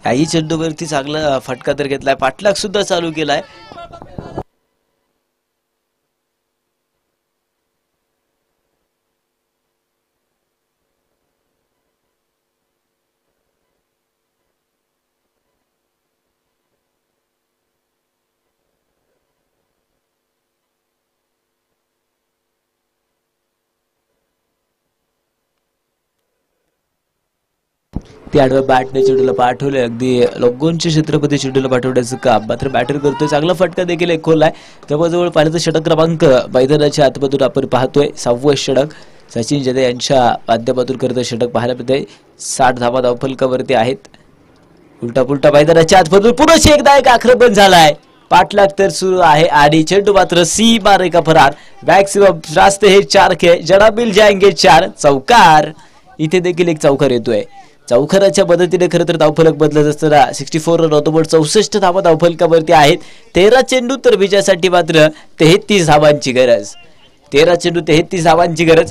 याही चेंडूवरती चांगला फटका तर घेतलाय. पाठलाग सुद्धा चालू केलाय. ते आडव्या बॅटने चेंडूला पाठवले, अगदी लोगोंच्या छत्रपती चेंडूला पाठवण्याचं काम मात्र बॅटर करतोय. चांगला फटका देखील एक खोलाय. जवळजवळ पाहिलं तर षटक क्रमांक मैदानाच्या आतमधून आपण पाहतोय. 6वं षटक सचिन जदे यांच्या माध्यमातून करत षटक पाहायला मिळते. 60 धावा धावफलकावरती आहेत. उलटा पुलटा मैदानाच्या आतमधून पुन्हा एकदा एक आक्रमण झालाय. पाठलाग तर सुरू आहे आणि चेंडू मात्र सीमा रेखा फरार. मॅक्सिमम रास्त हे 4 के जना मिल जाएंगे 4 चौकार. इथे देखील एक चौकार येतोय. चौकाराच्या मदतीने खरं तर धावफलक बदलत असताना 64 रन ऑटोबोर्ड 64 धावा धावफलकावरती आहेत. 13 चेंडू तर विजयासाठी मात्र 33 धावांची गरज. 13 चेंडू 33 धावांची गरज.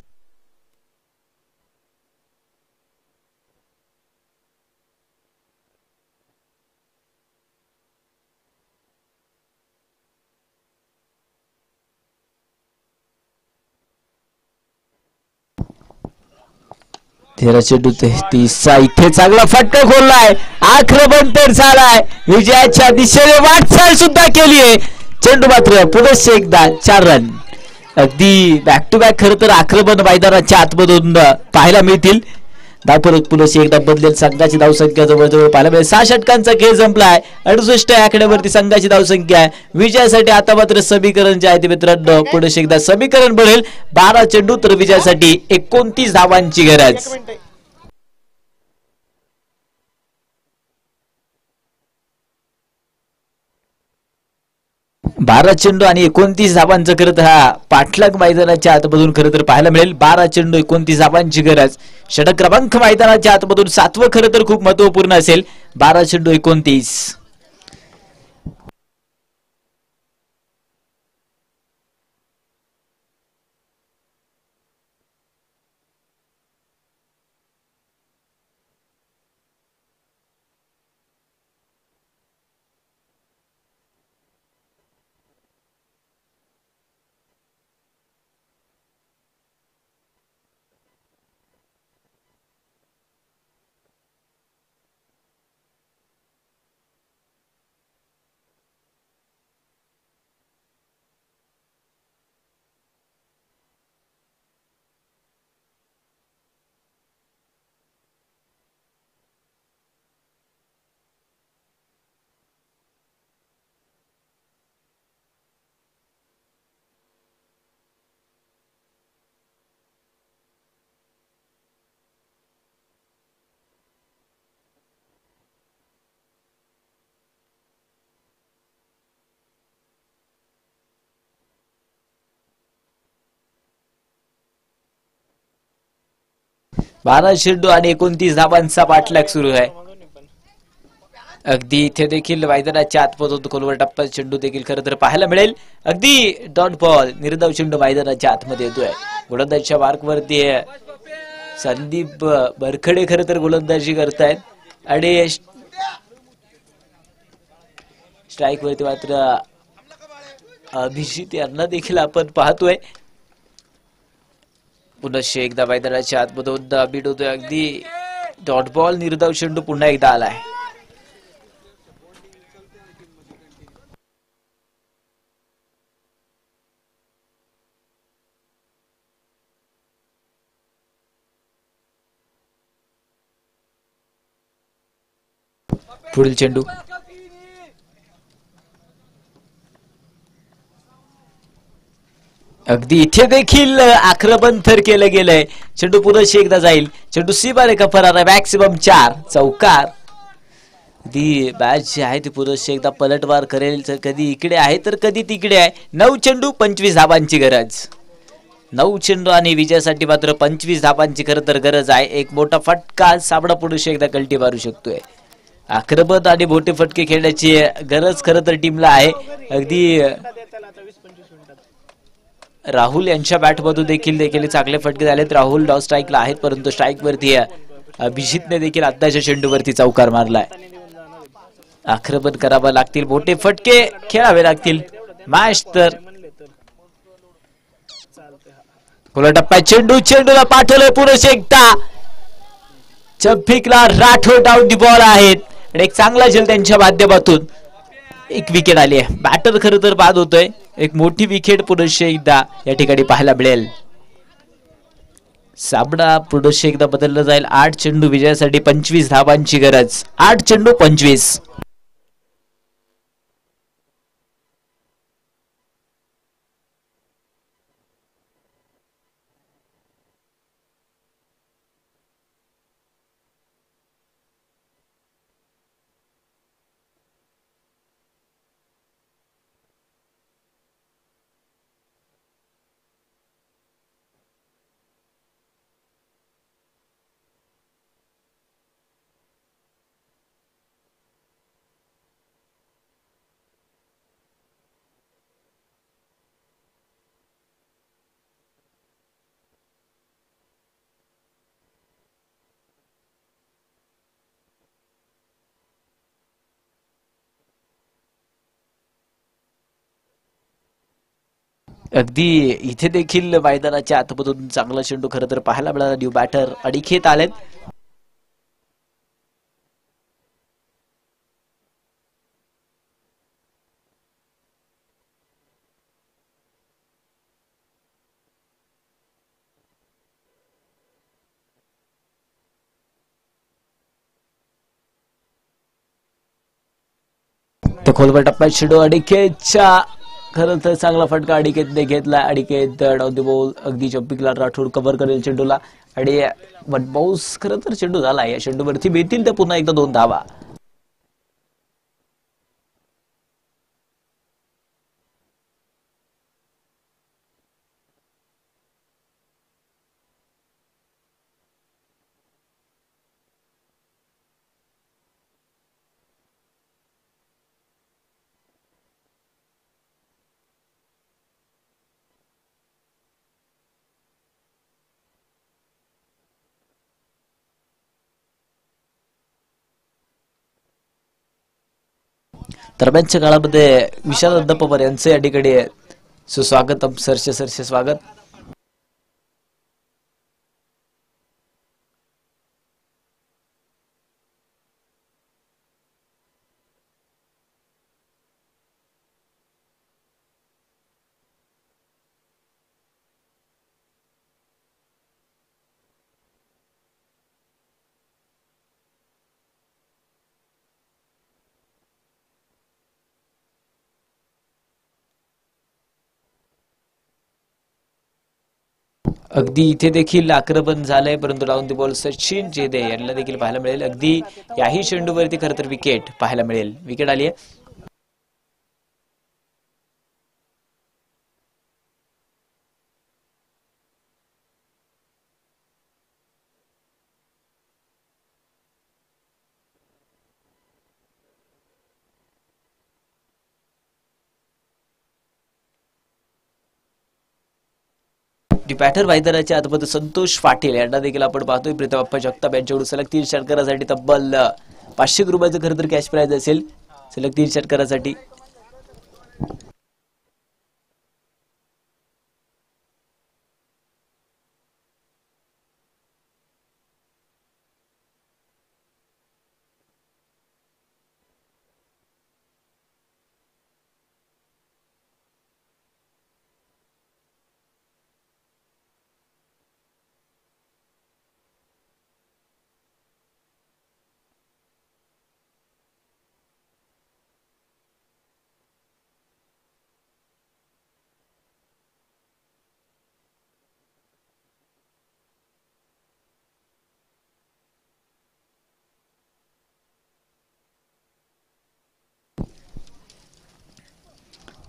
चेंडू 33 इथे चांगला फटका खोललाय. आक्रमण तर झालाय. विजयाच्या दिशेने वाटचाल सुद्धा केली आहे. चेंडू मात्र पुढे एकदा 4 रन. अगदी बॅक टू बॅक खरं तर आक्रमण मैदानाच्या आतमधून पाहायला मिळतील. धावफलक पुढे एकदा बदलेल. संघाची धावसंख्या जवळजवळ पाहायला मिळेल. 6 षटकांचा खेळ संपलाय. 68 आकड्यावरती संघाची धावसंख्या आहे. विजयासाठी आता मात्र समीकरण जे आहे ते मित्रांनो पुढे एकदा समीकरण बनेल. 12 चेंडू तर विजयासाठी 29 धावांची गरज. 12 चेंडू आणि 29 धावांचं करत हा पाठलाग मैदानाच्या आतमधून खरं तर पाहायला मिळेल. 12 चेंडू 29 धावांची गरज. षटक क्रमांक मैदानाच्या आतमधून 7वं खरं तर खूप महत्वपूर्ण असेल. 12 चेंडू 29. बारा चेंडू आणि 29 धावांचा पाठलाग सुरू आहे. अगदी इथे देखील मैदानाच्या आतमधून खोलवर टप्पा चेंडू देखील खरं तर पाहायला मिळेल. अगदी डॉट बॉल निर्धाव चेंडू मैदानाच्या आतमध्ये येतोय. गोलंदाजीच्या मार्कवरती संदीप बरखडे खरं तर गोलंदाजी करतायत आणि स्ट्राईक वरती मात्र अभिजित यांना देखील आपण पाहतोय. पुन्हा एकदा मैदानाच्या आतमधून बीट होतोय. अगदी डॉट बॉल निर्धाव चेंडू पुन्हा एकदा आलाय. पुढील चेंडू अगदी इथे देखील आक्रमण तर केलं गेलंय. चेंडू पुन्हा एकदा जाईल. चेंडू सीमा रेखा फरार आहे. मॅक्सिमम 4 चौकार. दी बॅच जी आहे ती पुन्हा एकदा पलटवार करेल. कधी इकडे आहे तर कधी तिकडे आहे. 9 चेंडू 25 धावांची गरज. 9 चेंडू आणि विजयासाठी मात्र 25 धावांची खरं तर गरज आहे. एक मोठा फटका सामना पुन्हा एकदा कल्टी मारू शकतोय. आक्रमण आणि मोठे फटके खेळण्याची गरज खरं तर टीमला आहे. अगदी राहुल यांच्या बॅटमधून देखील चांगले फटके झालेत. राहुल डॉ स्ट्राईकला आहेत परंतु स्ट्राईक वरती अभिजितने देखील आत्ताच्या चेंडूवरती चौकार मारलाय. आक्रमण करावं लागतील. मोठे फटके खेळावे लागतील. मॅच तर खुला टप्पा चेंडूला पाठवलंय पुन्हा एकदा. चंपिकला राठोड डाऊन दी बॉल आहेत आणि एक चांगला झेल त्यांच्या माध्यमातून. एक विकेट आली आहे. बॅटर खरं तर बाद होतोय. एक मोठी विकेट पुन्हा एकदा या ठिकाणी पाहायला मिळेल. सामना पुढे एकदा बदलला जाईल. 8 चेंडू विजयासाठी 25 धावांची गरज. 8 चेंडू 25. अगदी इथे देखील मैदानाच्या आतमधून चांगला चेंडू खरं तर पाहायला मिळाला. न्यू बॅटर अडीखेत आलेत. तो खोलवर टप्प्यात चेंडू अडीखेच्या खरं तर चांगला फटका अडीकेतने घेतला. अडीकेत डाऊन द बॉल. अगदी जम्पिंगला राठोड कव्हर करेल चेंडूला आणि बट बाउन्स खरं तर चेंडू झाला. या चेंडूवरती मिळतील तर पुन्हा एकदा 2 धावा. दरम्यानच्या काळामध्ये विशाल पवार यांचे या ठिकाणी सुस्वागतम. सरसे स्वागत. अगदी इथे देखील आक्रमण झालंय परंतु डाऊन द बॉल सचिन जेदे यांना देखील पाहायला मिळेल. अगदी याही चेंडूवरती खरं तर विकेट पाहायला मिळेल. विकेट आली आहे. बॅटर मैदानाच्या आतमध्ये संतोष पाटील यांना देखील आपण पाहतोय. प्रीतम जगताप यांच्याकडून सलग 3 षटकारासाठी तब्बल 500 रुपयाचं खरं तर कॅश प्राइज असेल सलग 3 षटकारासाठी.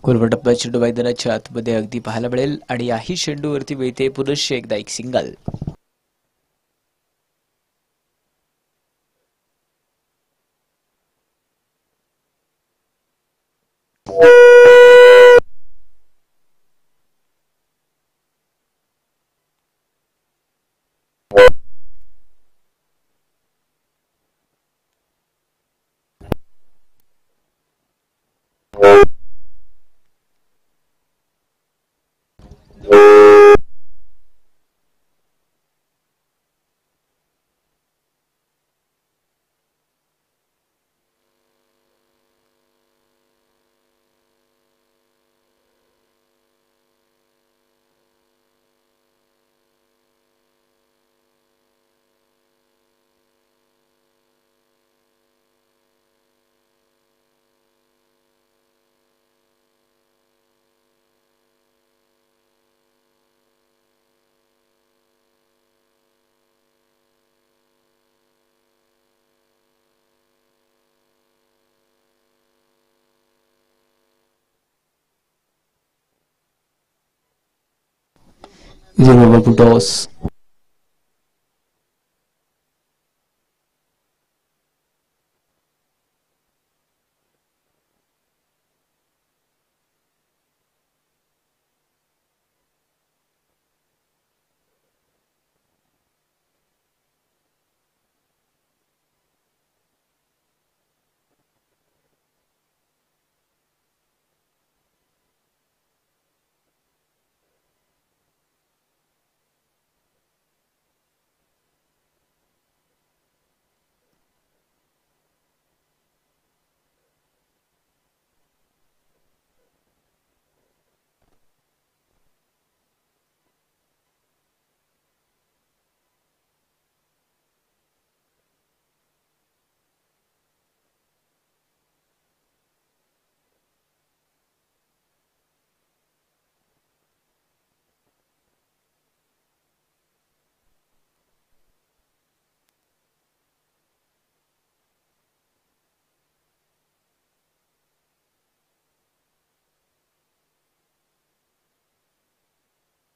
खोलवर टप्प्यात चेंडू मैदानाच्या आतमध्ये अगदी पाहायला मिळेल आणि याही चेंडूवरती मिळते पुनश्च एकदा एक सिंगल. 0 over to toss.